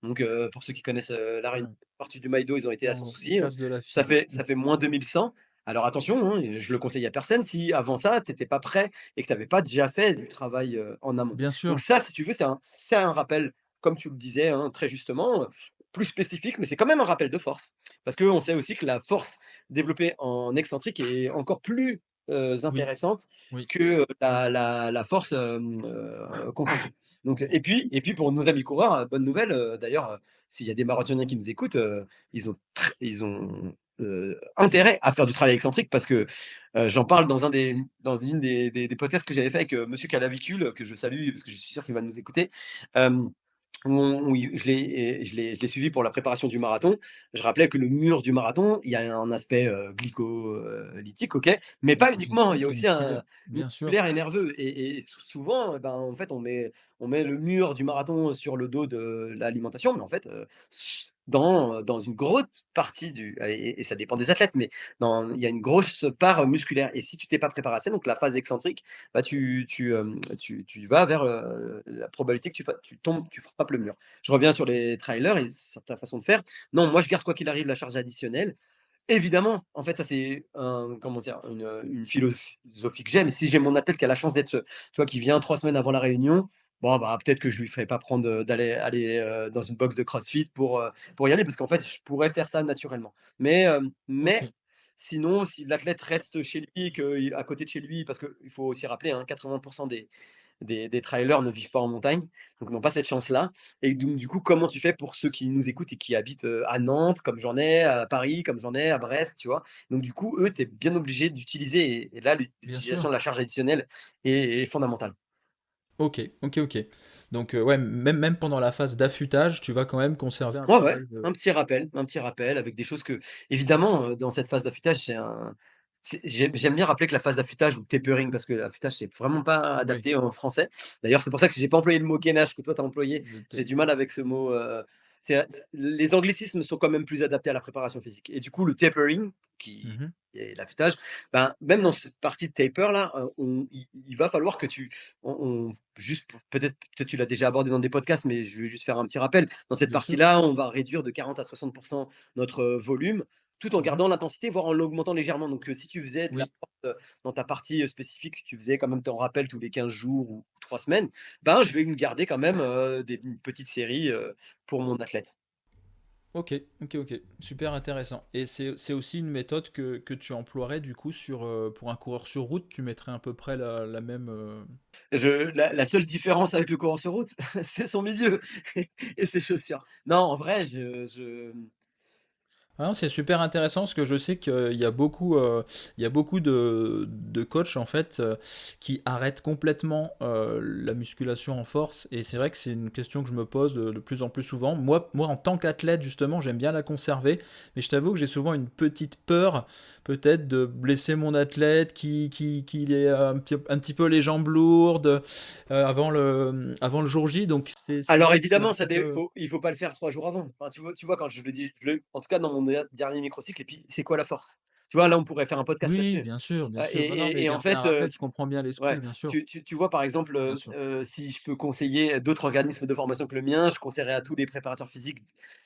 Donc, pour ceux qui connaissent, la réunion ouais. partie du Maïdo, ils ont été à sans On souci, hein. passe de la Ça fibre. fait ça fait -2100. Alors attention, hein, je le conseille à personne si avant ça, tu étais pas prêt et que tu avais pas déjà fait du travail, en amont. Bien Donc sûr, ça, si tu veux, c'est un rappel, comme tu le disais, hein, très justement, plus spécifique, mais c'est quand même un rappel de force. Parce qu'on sait aussi que la force développée en excentrique est encore plus, oui, intéressante oui. que, la force, concentrique. Donc et puis pour nos amis coureurs, bonne nouvelle, d'ailleurs, s'il y a des marathoniens qui nous écoutent, ils ont intérêt à faire du travail excentrique parce que, j'en parle dans une des podcasts que j'avais fait avec, monsieur Calavicule, que je salue parce que je suis sûr qu'il va nous écouter. Hem, où je l'ai suivi pour la préparation du marathon. Je rappelais que le mur du marathon, il y a un aspect, glycolytique, OK, mais pas uniquement, il y a Lymphatique et aussi musculaire, un bien sûr. musculaire et nerveux et souvent, ben, en fait, on met le mur du marathon sur le dos de l'alimentation, mais en fait, dans une grosse partie et ça dépend des athlètes, mais il y a une grosse part musculaire et si tu t'es pas préparé à ça, donc la phase excentrique, bah, tu vas vers, la probabilité que tu tombes, tu frappes le mur. Je reviens sur les trailers et sur ta façon de faire. Non, moi je garde quoi qu'il arrive la charge additionnelle. Évidemment, en fait, ça c'est comment dire? Une philosophie que j'aime. Si j'ai mon athlète qui a la chance d'être, tu vois, qui vient 3 semaines avant la réunion, bon, bah, peut-être que je lui ferai pas prendre, d'aller, dans une box de CrossFit pour y aller parce qu'en fait, je pourrais faire ça naturellement. Mais Ok, sinon, si l'athlète reste chez lui, à côté de chez lui parce qu'il faut aussi rappeler, hein, 80 des trailers ne vivent pas en montagne, donc n'ont pas cette chance-là. Et donc, du coup, comment tu fais pour ceux qui nous écoutent et qui habitent à Nantes, comme j'en ai, à Paris, comme j'en ai, à Brest, tu vois? Donc, du coup, eux, tu es bien obligé d'utiliser, et là, bien l'utilisation sûr. de la charge additionnelle est fondamentale. Ok, ok, ok. Donc, ouais, même pendant la phase d'affûtage, tu vas quand même conserver un Ouais, ouais, travail de. un petit rappel avec des choses que évidemment, dans cette phase d'affûtage, j'aime bien rappeler que la phase d'affûtage ou tapering parce que l'affûtage, c'est vraiment pas Oui, adapté en français. D'ailleurs, c'est pour ça que j'ai pas employé le mot gainage que toi tu as employé. de J'ai du mal taper. avec ce mot, les anglicismes sont quand même plus adaptés à la préparation physique. Et du coup, le tapering, qui Mhm. est l'affûtage, ben, même dans cette partie de taper là, il va falloir que juste peut-être tu l'as déjà abordé dans des podcasts, mais je vais juste faire un petit rappel. Dans cette Bien sûr. partie-là, on va réduire de 40 à 60% notre volume, tout en Mhm. gardant l'intensité, voire en l'augmentant légèrement. Donc, si tu faisais de la Oui. force dans ta partie spécifique, tu faisais quand même ton rappel tous les 15 jours ou 3 semaines, ben, je vais me garder quand même une petite série pour mon athlète. Ok, ok, ok. Super intéressant. Et c'est aussi une méthode que tu emploierais du coup pour un coureur sur route, tu mettrais à peu près la même. La seule différence avec le coureur sur route, c'est son milieu et ses chaussures. Non, en vrai, Ah non, c'est super intéressant parce que je sais il y a beaucoup de coachs en fait qui arrêtent complètement la musculation en force et c'est vrai que c'est une question que je me pose de plus en plus souvent. Moi en tant qu'athlète justement, j'aime bien la conserver, mais je t'avoue que j'ai souvent une petite peur peut-être de blesser mon athlète qui ait un petit peu les jambes lourdes avant le jour J, donc c'est Alors vrai que c'est un évidemment, petit peu... il faut pas le faire 3 jours avant. Enfin, tu vois quand je le dis, en tout cas dans mon dernier microcycle, et puis c'est quoi la force? Tu vois, là, on pourrait faire un podcast Oui, là-dessus. bien sûr, bien Heu sûr. Non, non, et mais et en bien fait, rappeler, je comprends bien ouais, l'esprit, bien sûr, tu vois, par exemple, bien sûr. si je peux conseiller d'autres organismes de formation que le mien, je conseillerais à tous les préparateurs physiques,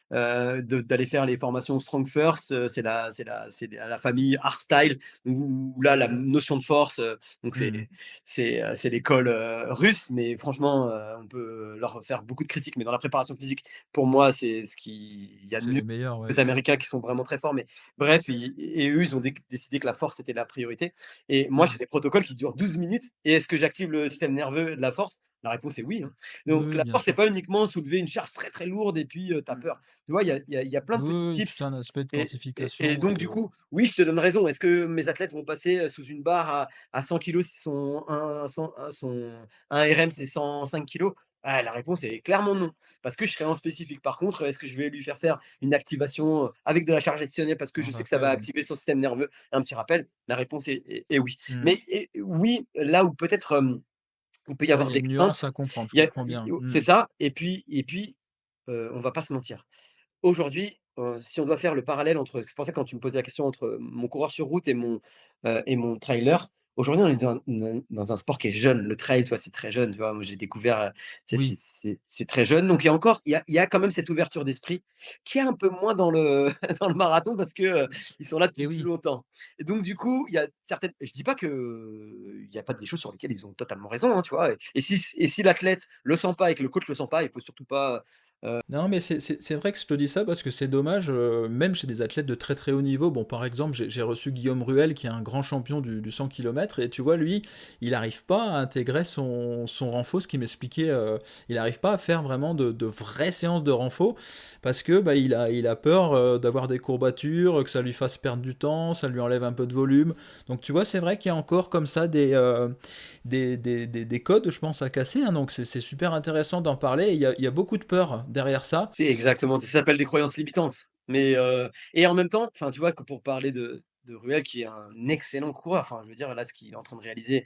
d'aller faire les formations Strong First, c'est la famille Hardstyle où là, la notion de force, donc Mmh. c'est l'école, russe, mais franchement, on peut leur faire beaucoup de critiques, mais dans la préparation physique, pour moi, c'est ce qu'il y a de C'est mieux. les meilleurs, ouais. Les Américains qui sont vraiment très forts, mais bref, et eux, ils ont décidé que la force était la priorité. Et moi, Mmh. j'ai des protocoles qui durent 12 minutes. Et est-ce que j'active le système nerveux de la force? La réponse est oui, hein. Oui, Donc, oui, la bien force, c'est sûr. pas uniquement soulever une charge très très lourde et puis tu as Mmh. peur. Tu vois, il y a plein de Oui, petits oui, tout un tips. aspect de Et quantification donc, du que coup, oui, je te donne raison. Est-ce que mes athlètes vont passer sous une barre à 100 kilos si son 1 RM, c'est 105 kilos? Ah, la réponse est clairement non. Parce que je serai en spécifique. Par contre, est-ce que je vais lui faire une activation avec de la charge additionnelle parce que je en sais que ça va rappel, activer son système nerveux, un petit rappel? La réponse est oui. mmh. Mais oui, là où peut-être il peut y Ouais, il avoir y a des une nuance craintes, à comprendre, je il y a, comprends bien. Mmh. c'est ça. Et puis on va pas se mentir. Aujourd'hui, si on doit faire le parallèle entre, c'est pour ça que quand tu me posais la question entre mon coureur sur route et mon trailer, aujourd'hui on est dans un sport qui est jeune. Le trail, tu vois, c'est très jeune, tu vois? Moi j'ai découvert, Oui, c'est très jeune, donc il y a quand même cette ouverture d'esprit qui est un peu moins dans le dans le marathon parce que, ils sont là et depuis plus oui. longtemps. Et donc du coup, il y a certaines, je dis pas qu'il y a pas des choses sur lesquelles ils ont totalement raison, hein, tu vois? Et si l'athlète le sent pas et que le coach le sent pas, il faut surtout pas, Non, mais c'est vrai que je te dis ça parce que c'est dommage, même chez des athlètes de très très haut niveau. Bon, par exemple, j'ai reçu Guillaume Ruel, qui est un grand champion du 100 km, et tu vois, lui, il n'arrive pas à intégrer son renfort, ce qui m'expliquait, il n'arrive pas à faire vraiment de vraies séances de renfort parce que bah, il a peur d'avoir des courbatures, que ça lui fasse perdre du temps, ça lui enlève un peu de volume. Donc tu vois, c'est vrai qu'il y a encore comme ça des codes, je pense, à casser, hein. Donc c'est super intéressant d'en parler. Et il y a beaucoup de peur derrière ça. c'est exactement, ça s'appelle des croyances limitantes. Mais et en même temps, enfin, tu vois, que pour parler de Ruel qui est un excellent coureur, enfin, je veux dire, là, ce qu'il est en train de réaliser,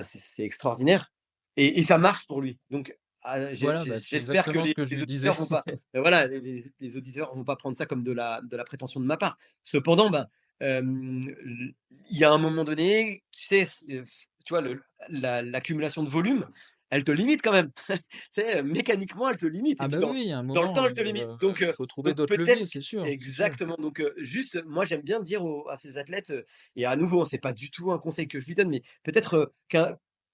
c'est extraordinaire et ça marche pour lui. Donc Voilà, bah, c'est j'espère que exactement ce les que je lui disais. auditeurs vont pas, voilà, les auditeurs vont pas prendre ça comme de la prétention de ma part. Cependant, ben, il y a un moment donné, tu sais, tu vois, l'accumulation de volume, elle te limite quand même. Tu sais, mécaniquement, elle te limite et Ah puis bah dans oui, il y a un dans le moment, temps, elle te limite. Donc faut trouver donc d'autres peut-être leviers, c'est sûr, c'est sûr. exactement, donc juste, moi, j'aime bien dire à ces athlètes, et à nouveau, hein, c'est pas du tout un conseil que je lui donne, mais peut-être,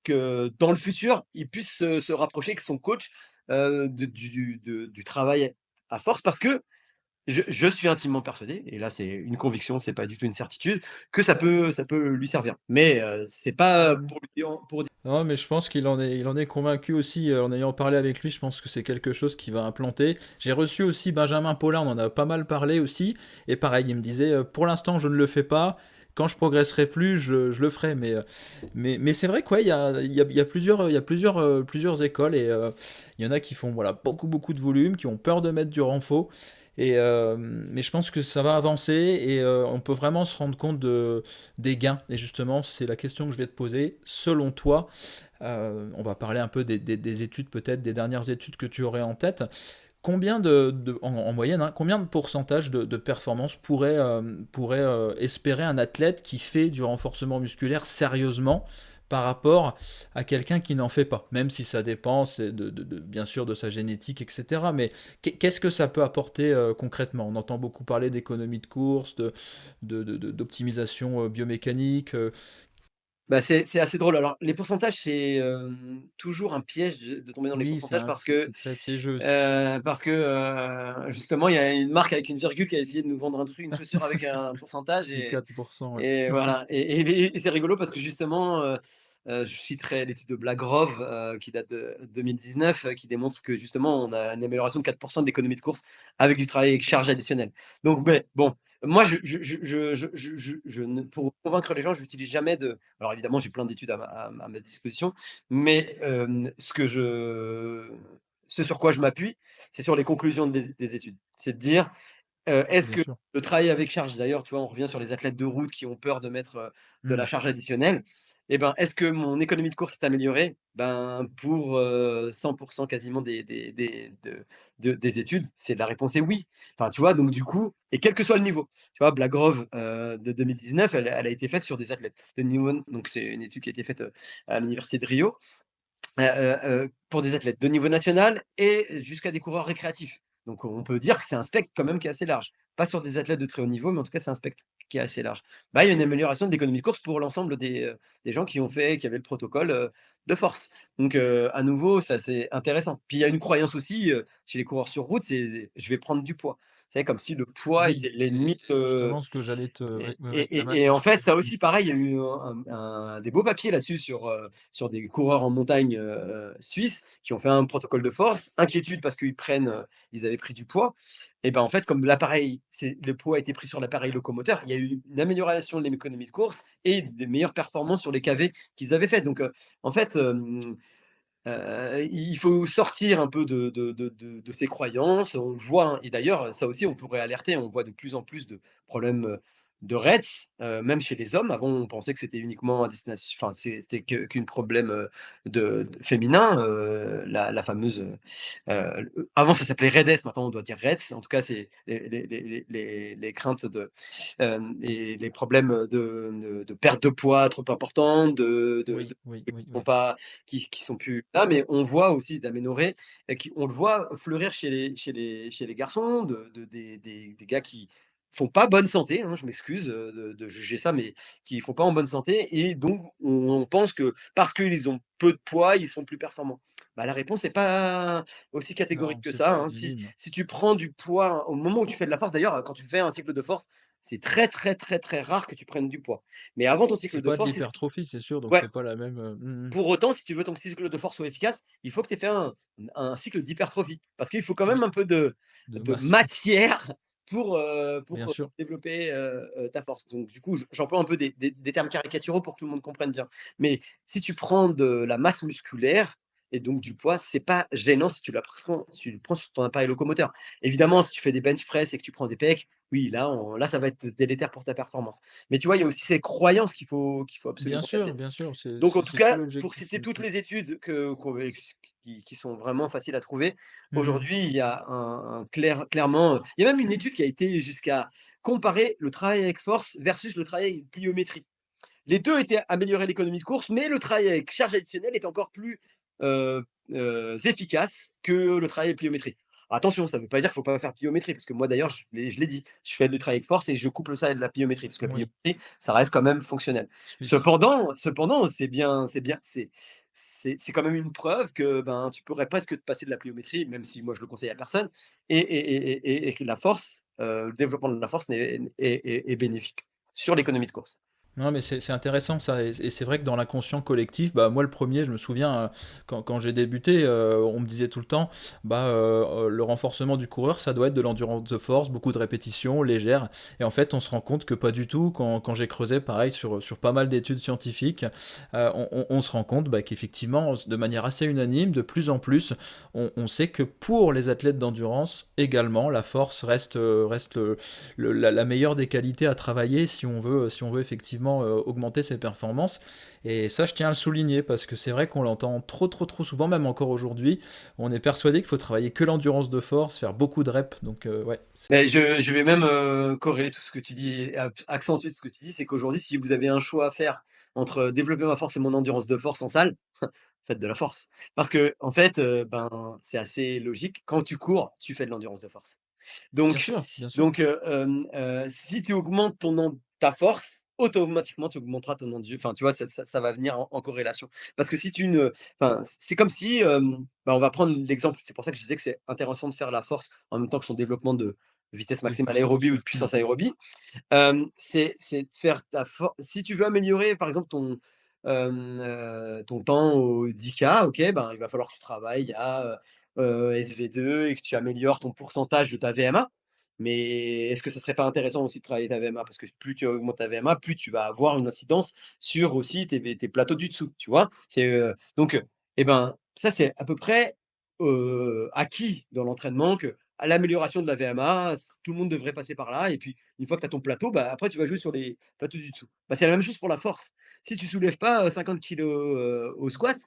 que dans le futur, il puisse se rapprocher avec son coach, du travail à force parce que je suis intimement persuadé, et là c'est une conviction, c'est pas du tout une certitude, que ça peut lui servir. Mais c'est pas pour dire Non, mais je pense il en est convaincu aussi, en ayant parlé avec lui, je pense que c'est quelque chose qui va implanter. J'ai reçu aussi Benjamin Paulin, on en a pas mal parlé aussi, et pareil, il me disait, pour l'instant je ne le fais pas, quand je progresserai plus, je le ferai. Mais c'est vrai quoi, il y a plusieurs écoles, et il y en a qui font voilà, beaucoup, beaucoup de volume, qui ont peur de mettre du renfort. Mais je pense que ça va avancer et on peut vraiment se rendre compte des gains. Et justement, c'est la question que je vais te poser. Selon toi, on va parler un peu des études, peut-être des dernières études que tu aurais en tête. combien en moyenne, hein, combien de pourcentage de performance pourrait espérer un athlète qui fait du renforcement musculaire sérieusement par rapport à quelqu'un qui n'en fait pas, même si ça dépend bien sûr de sa génétique, etc. Mais qu'est-ce que ça peut apporter concrètement? On entend beaucoup parler d'économie de course, d'optimisation biomécanique. Bah, c'est assez drôle. Alors les pourcentages, c'est, toujours un piège de tomber dans les Oui, pourcentages c'est très piégeux ça. justement, il y a une marque avec une virgule qui a essayé de nous vendre une chaussure avec un pourcentage Du 4%, ouais. et voilà et c'est rigolo parce que justement, je citerai l'étude de Blagrove, qui date de 2019, qui démontre que justement on a une amélioration de 4 de l'économie de course avec du travail avec charge additionnelle. Donc beh, bon, moi je ne pour convaincre les gens, j'utilise jamais de alors évidemment, j'ai plein d'études à ma disposition, mais ce sur quoi je m'appuie, c'est sur les conclusions des études. C'est de dire, est-ce Bien que sûr. le travail avec charge d'ailleurs, tu vois, on revient sur les athlètes de route qui ont peur de mettre, de la Hmm. charge additionnelle et ben, est-ce que mon économie de course s'est améliorée? Ben, pour, 100 quasiment des études, c'est la réponse est oui. Enfin, tu vois? Donc du coup et quel que soit le niveau. Tu vois? Blagrove, de 2019, elle a été faite sur des athlètes de niveau donc c'est une étude qui a été faite, à l'université de Rio pour des athlètes de niveau national et jusqu'à des coureurs récréatifs. Donc on peut dire que c'est un spectre quand même qui est assez large. Pas sur des athlètes de très haut niveau, mais en tout cas, c'est un spectre qui est assez large. Bah, il y a une amélioration de l'économie de course pour l'ensemble des gens qui avaient le protocole, de force. Donc à nouveau, ça c'est intéressant. Puis il y a une croyance aussi, chez les coureurs sur route, c'est: «Je vais prendre du poids». C'est comme si le poids était Oui, c'est l'ennemi justement ce que j'allais te... et Oui, et la et masse et en fait, musculaire. ça aussi pareil, il y a eu des beaux papiers là-dessus sur des coureurs en montagne, suisses qui ont fait un protocole de force. Inquiétude parce ils avaient pris du poids et ben, en fait, comme le poids a été pris sur l'appareil locomoteur, il y a eu une amélioration de l'économie de course et des meilleures performances sur les KV qu'ils avaient faites. Donc, en fait, il faut sortir un peu de ces croyances. On le voit, hein, et d'ailleurs, ça aussi, on pourrait alerter. On voit de plus en plus de problèmes, de REETs, même chez les hommes. Avant, on pensait que c'était uniquement à destination enfin, c'était qu'une problème, de féminin, la fameuse, avant ça s'appelait REDS, maintenant on doit dire REETs. En tout cas, c'est les craintes et les problèmes, de perte de poids trop importants, Oui, oui, oui, sont oui. pas qui sont plus là, mais on voit aussi d'aménorrhées et on le voit fleurir chez les garçons, des gars qui font pas bonne santé, hein, je m'excuse, de juger ça, mais qui font pas en bonne santé et donc on pense que parce qu'ils ont peu de poids, ils sont plus performants. Bah, la réponse est pas aussi catégorique Non, que c'est ça, faux, hein. Si minime. si tu prends du poids au moment où tu fais de la force d'ailleurs, quand tu fais un cycle de force, c'est très, très, très, très rare que tu prennes du poids. Mais avant ton C'est cycle de pas de force, c'est ce qui l'hypertrophie, c'est sûr, donc ouais. c'est pas la même. Pour autant, si tu veux ton cycle de force soit efficace, il faut que tu aies fait un cycle d'hypertrophie. Parce qu'il faut quand même Oui, un peu de de de masse, matière bien pour sûr. développer, ta force. Donc du coup, j'emploie un peu des termes caricaturaux pour que tout le monde comprenne bien. Mais si tu prends de la masse musculaire et donc du poids, c'est pas gênant si tu le prends sur ton appareil locomoteur. Évidemment, si tu fais des bench press et que tu prends des pecs, oui, là, ça va être délétère pour ta performance. Mais tu vois, il y a aussi ces croyances qu'il faut absolument casser. Bien sûr, Donc en tout c'est tout cas, pour l'objectif. citer toutes les études qui sont vraiment faciles à trouver, Mhm. aujourd'hui, il y a clairement, il y a même une étude qui a été jusqu'à comparer le travail avec force versus le travail avec pliométrie. Les 2 étaient améliorés l'économie de course, mais le travail avec charge additionnelle est encore plus, heu efficace que le travail avec pliométrie. Attention, ça ne veut pas dire qu'il ne faut pas faire pliométrie, parce que moi d'ailleurs, je l'ai dit, je fais du travail avec force et je couple ça avec de la pliométrie, parce que la Oui, pliométrie, ça reste quand même fonctionnel. oui. Cependant, c'est quand même une preuve que, ben, tu pourrais presque te passer de la pliométrie, même si moi je le conseille à personne et que la force, le développement de la force est bénéfique sur l'économie de course. Non, mais c'est intéressant ça, et c'est vrai que dans l'inconscient collectif, bah, moi le premier, je me souviens, quand j'ai débuté, on me disait tout le temps, bah, le renforcement du coureur, ça doit être de l'endurance de force, beaucoup de répétitions, légères, et en fait on se rend compte que pas du tout, quand j'ai creusé pareil sur pas mal d'études scientifiques, on se rend compte bah, qu'effectivement, de manière assez unanime, de plus en plus, on sait que pour les athlètes d'endurance, également, la force reste la meilleure des qualités à travailler si on veut effectivement effectivement augmenter ses performances. Et ça, je tiens à le souligner parce que c'est vrai qu'on l'entend trop souvent, même encore aujourd'hui. On est persuadé qu'il faut travailler que l'endurance de force, faire beaucoup de reps. Donc, ouais. Mais je vais même, corréler tout ce que tu dis et accentuer tout ce que tu dis. C'est qu'aujourd'hui, si vous avez un choix à faire entre développer ma force et mon endurance de force en salle, faites de la force. Parce qu'en fait, ben, c'est assez logique. Quand tu cours, tu fais de l'endurance de force. Bien Donc sûr, bien sûr. donc si tu augmentes ta force, automatiquement tu augmenteras ton enfin, tu vois, ça va venir en corrélation. Parce que si tu ne enfin, c'est comme si, bah, on va prendre l'exemple, c'est pour ça que je disais que c'est intéressant de faire la force en même temps que son développement de vitesse De maximale puissance. aérobie ou de Mm. puissance aérobie. C'est de faire ta for si tu veux améliorer par exemple ton temps au 10K, OK, ben, il va falloir que tu travailles à, SV2 et que tu améliores ton pourcentage de ta VMA. Mais est-ce que ça serait pas intéressant aussi de travailler ta VMA? Parce que plus tu augmentes ta VMA, plus tu vas avoir une incidence sur aussi tes plateaux du dessous, tu vois? Et ben, ça c'est à peu près, acquis dans l'entraînement que à l'amélioration de la VMA, tout le monde devrait passer par là et puis une fois que tu as ton plateau, bah, après tu vas jouer sur les plateaux du dessous. Bah, c'est la même chose pour la force. Si tu soulèves pas, 50 kilos, au squat,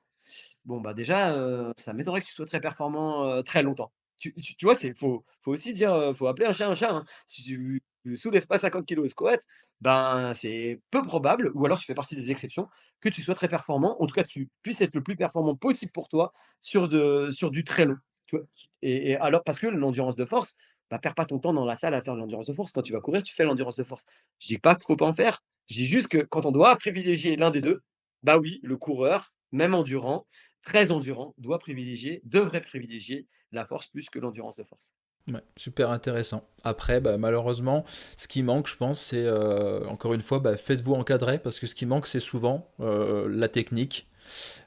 bon, bah, déjà, ça m'étonnerait que tu sois très performant, très longtemps. Tu vois, faut aussi dire, faut appeler un chat, hein. Si tu soulèves pas 50 kilos au squat, ben, c'est peu probable ou alors tu fais partie des exceptions, que tu sois très performant. En tout cas, tu puisses être le plus performant possible pour toi sur du très long, tu vois? Et alors parce que l'endurance de force, bah, perds pas ton temps dans la salle à faire de l'endurance de force. Quand tu vas courir, tu fais l'endurance de force. Je dis pas qu'il faut pas en faire. Je dis juste que quand on doit privilégier l'un des 2, bah, oui, le coureur, même endurant, très endurant, devrait privilégier la force plus que l'endurance de force. Ouais, super intéressant. Après, bah, malheureusement, ce qui manque, je pense, c'est encore une fois, bah, faites-vous encadrer parce que ce qui manque, c'est souvent la technique,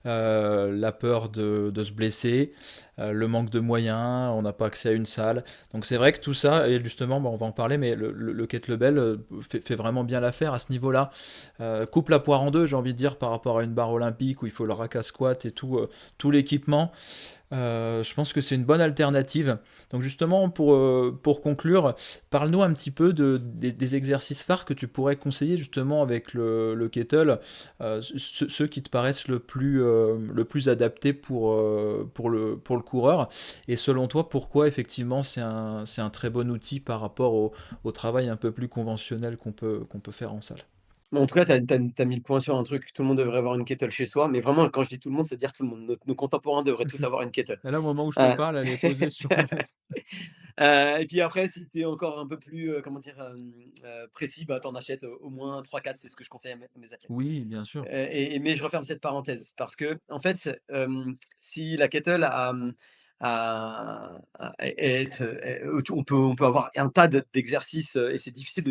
la peur de se blesser, le manque de moyens, on n'a pas accès à une salle. Donc c'est vrai que tout ça, et justement, bah, on va en parler, mais le kettlebell fait vraiment bien l'affaire à ce niveau-là. Coupe la poire en deux, j'ai envie de dire, par rapport à une barre olympique où il faut le rack à squat et tout l'équipement. Je pense que c'est une bonne alternative. Donc justement, pour conclure, parle-nous un petit peu des exercices phares que tu pourrais conseiller justement avec le kettle, ceux qui te paraissent le plus adaptés pour le coureur. Et selon toi, pourquoi effectivement c'est un très bon outil par rapport au travail un peu plus conventionnel qu'on peut faire en salle. Mais en tout cas, tu as mis le point sur un truc, tout le monde devrait avoir une kettle chez soi, mais vraiment quand je dis tout le monde, c'est dire tout le monde. Nos contemporains devraient tous avoir une kettle. Et là, au moment où je te Heu parle, elle est posée sur le Et puis après, si tu es encore un peu plus, comment dire, précis, bah, tu en achètes au moins 3-4, c'est ce que je conseille à mes athlètes. oui, bien sûr. Mais je referme cette parenthèse parce qu'en fait, si la kettle on peut avoir un tas d'exercices, et c'est difficile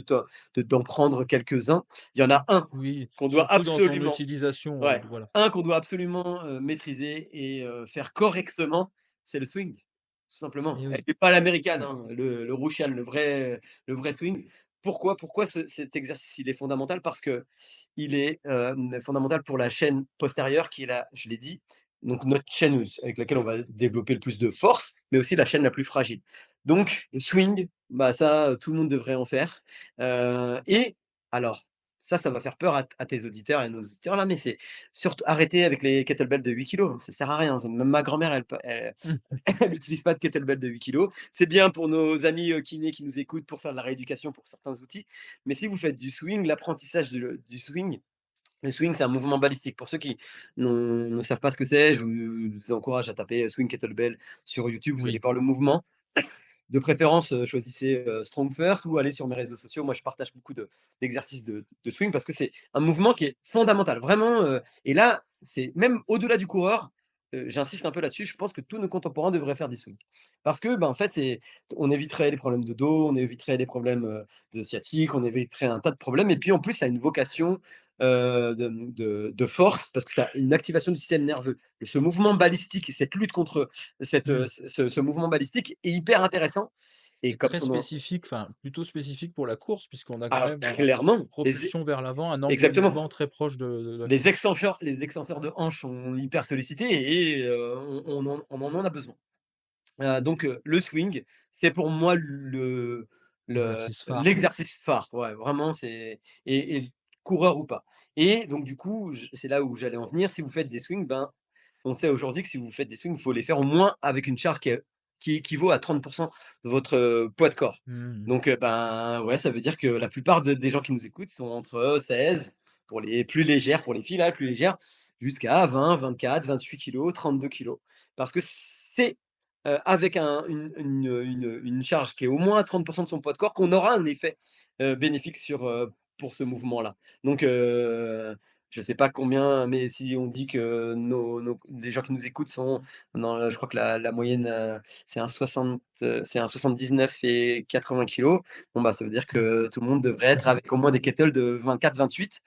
d'en prendre quelques-uns. Il y en a un Oui, qu'on doit surtout dans son absolument utilisation, ouais, voilà. un qu'on doit absolument, maîtriser et faire correctement, c'est le swing, tout simplement. Eh oui, Et pas l'américaine, hein, le Russian, le vrai swing. Pourquoi cet exercice, il est fondamental? Parce qu'il est, fondamental pour la chaîne postérieure qui est la je l'ai dit, donc notre chaîne avec laquelle on va développer le plus de force, mais aussi la chaîne la plus fragile. Donc le swing, bah, ça, tout le monde devrait en faire, et alors ça va faire peur à tes auditeurs et à nos auditeurs là, mais c'est surtout arrêter avec les kettlebells de 8 kilogrammes, ça sert à rien. Même ma grand-mère, elle n'utilise pas de kettlebell de 8 kilogrammes. C'est bien pour nos amis, kinés qui nous écoutent pour faire de la rééducation pour certains outils. Mais si vous faites du swing, l'apprentissage du swing, le swing, c'est un mouvement balistique. Pour ceux qui ne savent pas ce que c'est, je vous encourage à taper, swing kettlebell sur YouTube, vous allez oui, voir le mouvement. De préférence, choisissez, Strong First ou allez sur mes réseaux sociaux. Moi, je partage beaucoup d'exercices de swing parce que c'est un mouvement qui est fondamental. Vraiment, et là, c'est même au-delà du coureur, j'insiste un peu là-dessus, je pense que tous nos contemporains devraient faire des swings. Parce que, ben, en fait, on éviterait les problèmes de dos, on éviterait les problèmes, de sciatique, on éviterait un tas de problèmes et puis en plus, ça a une vocation, de force parce que ça a une activation du système nerveux. Ce mouvement balistique et cette lutte contre mmh. ce mouvement balistique est hyper intéressant et Et comme très son nom spécifique, enfin, plutôt spécifique pour la course puisqu'on a quand ah même clairement, propulsion vers l'avant, un angle de exactement. mouvement très proche de la Les course. extenseurs les extenseurs de hanches sont hyper sollicités et on en a besoin. Le swing, c'est pour moi Exercice phare. l'exercice phare. Ouais, vraiment, c'est et coureur ou pas. Et donc du coup, c'est là où j'allais en venir. Si vous faites des swings, ben, on sait aujourd'hui que si vous faites des swings, il faut les faire au moins avec une charge qui équivaut à 30 de votre, poids de corps. Mmh. Donc, ben, ouais, ça veut dire que la plupart des gens qui nous écoutent sont entre 16 pour les plus légères, pour les filles là, plus légères, jusqu'à 20, 24, 28 kilos, 32 kilos. Parce que c'est, avec une charge qui est au moins à 30 de son poids de corps qu'on aura un effet, bénéfique pour ce mouvement-là. Donc, je sais pas combien, mais si on dit que les gens qui nous écoutent sont non, je crois que la moyenne, c'est un 79 et 80 kilos. Bon, bah, ça veut dire que tout le monde devrait être avec au moins des kettles de 24-28.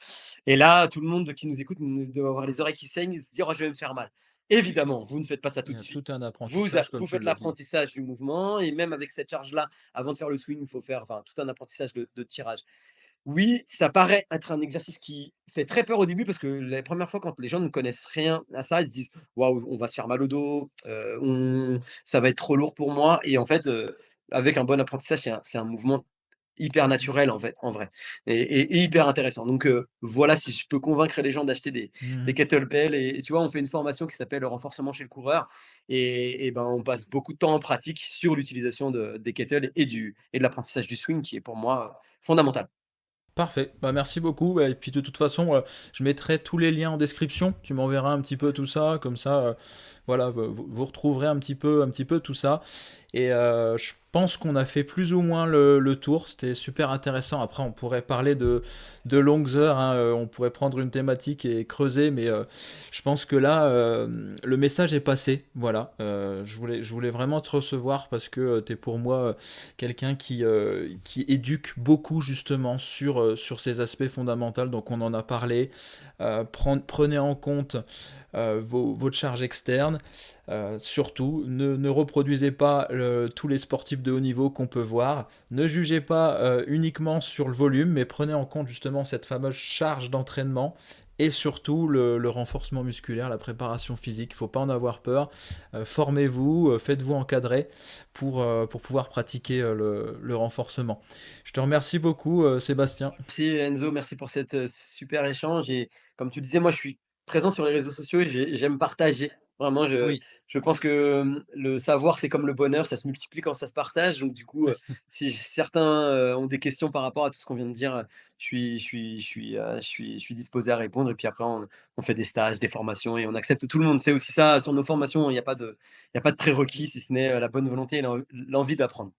Et là, tout le monde qui nous écoute doit avoir les oreilles qui saignent et se dire: «Oh, je vais me faire mal». Évidemment, vous ne faites pas ça tout Il de y a suite. tout un Vous apprentissage comme vous tu faites l'as dit. l'apprentissage du mouvement et même avec cette charge-là, avant de faire le swing, il faut faire, enfin, tout un apprentissage de tirage. Oui, ça paraît être un exercice qui fait très peur au début parce que les premières fois, quand les gens ne connaissent rien à ça, ils se disent: «Waouh, on va se faire mal au dos, ça va être trop lourd pour moi» et en fait, avec un bon apprentissage, c'est un mouvement hyper naturel en vrai et hyper intéressant. Donc voilà, si je peux convaincre les gens d'acheter des Mmh. kettlebells et tu vois, on fait une formation qui s'appelle le renforcement chez le coureur et ben, on passe beaucoup de temps en pratique sur l'utilisation des kettles et de l'apprentissage du swing qui est pour moi, fondamental. Parfait, bah, merci beaucoup. Ouais, et puis de toute façon, je mettrai tous les liens en description. Tu m'enverras un petit peu tout ça, comme ça, voilà, vous retrouverez un petit peu tout ça. Et je pense qu'on a fait plus ou moins le tour. C'était super intéressant. Après, on pourrait parler de longues heures, hein. On pourrait prendre une thématique et creuser, mais je pense que là, le message est passé. Voilà, je voulais vraiment te recevoir parce que tu es pour moi quelqu'un qui éduque beaucoup justement sur ces aspects fondamentaux. Donc on en a parlé. Prenez en compte votre charge externe. Surtout, ne reproduisez pas tous les sportifs de haut niveau qu'on peut voir. Ne jugez pas uniquement sur le volume, mais prenez en compte justement cette fameuse charge d'entraînement. Et surtout le renforcement musculaire, la préparation physique, il ne faut pas en avoir peur. Formez-vous, faites-vous encadrer pour pouvoir pratiquer le renforcement. Je te remercie beaucoup, Sébastien. Merci Enzo, merci pour cette, super échange et comme tu disais, moi je suis présent sur les réseaux sociaux et j'aime partager. Vraiment, Oui, je pense que, le savoir, c'est comme le bonheur, ça se multiplie quand ça se partage. Donc du coup, si certains, ont des questions par rapport à tout ce qu'on vient de dire, je suis disposé à répondre et puis après on fait des stages, des formations et on accepte tout le monde. C'est aussi ça, sur nos formations, il y a pas de prérequis si ce n'est, la bonne volonté et l'envie d'apprendre.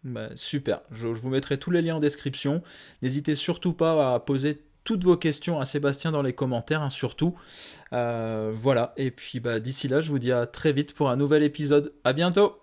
bah, super. Je vous mettrai tous les liens en description. N'hésitez surtout pas à poser toutes vos questions à Sébastien dans les commentaires, hein, surtout. Voilà. Et puis bah, d'ici là, je vous dis à très vite pour un nouvel épisode. À bientôt!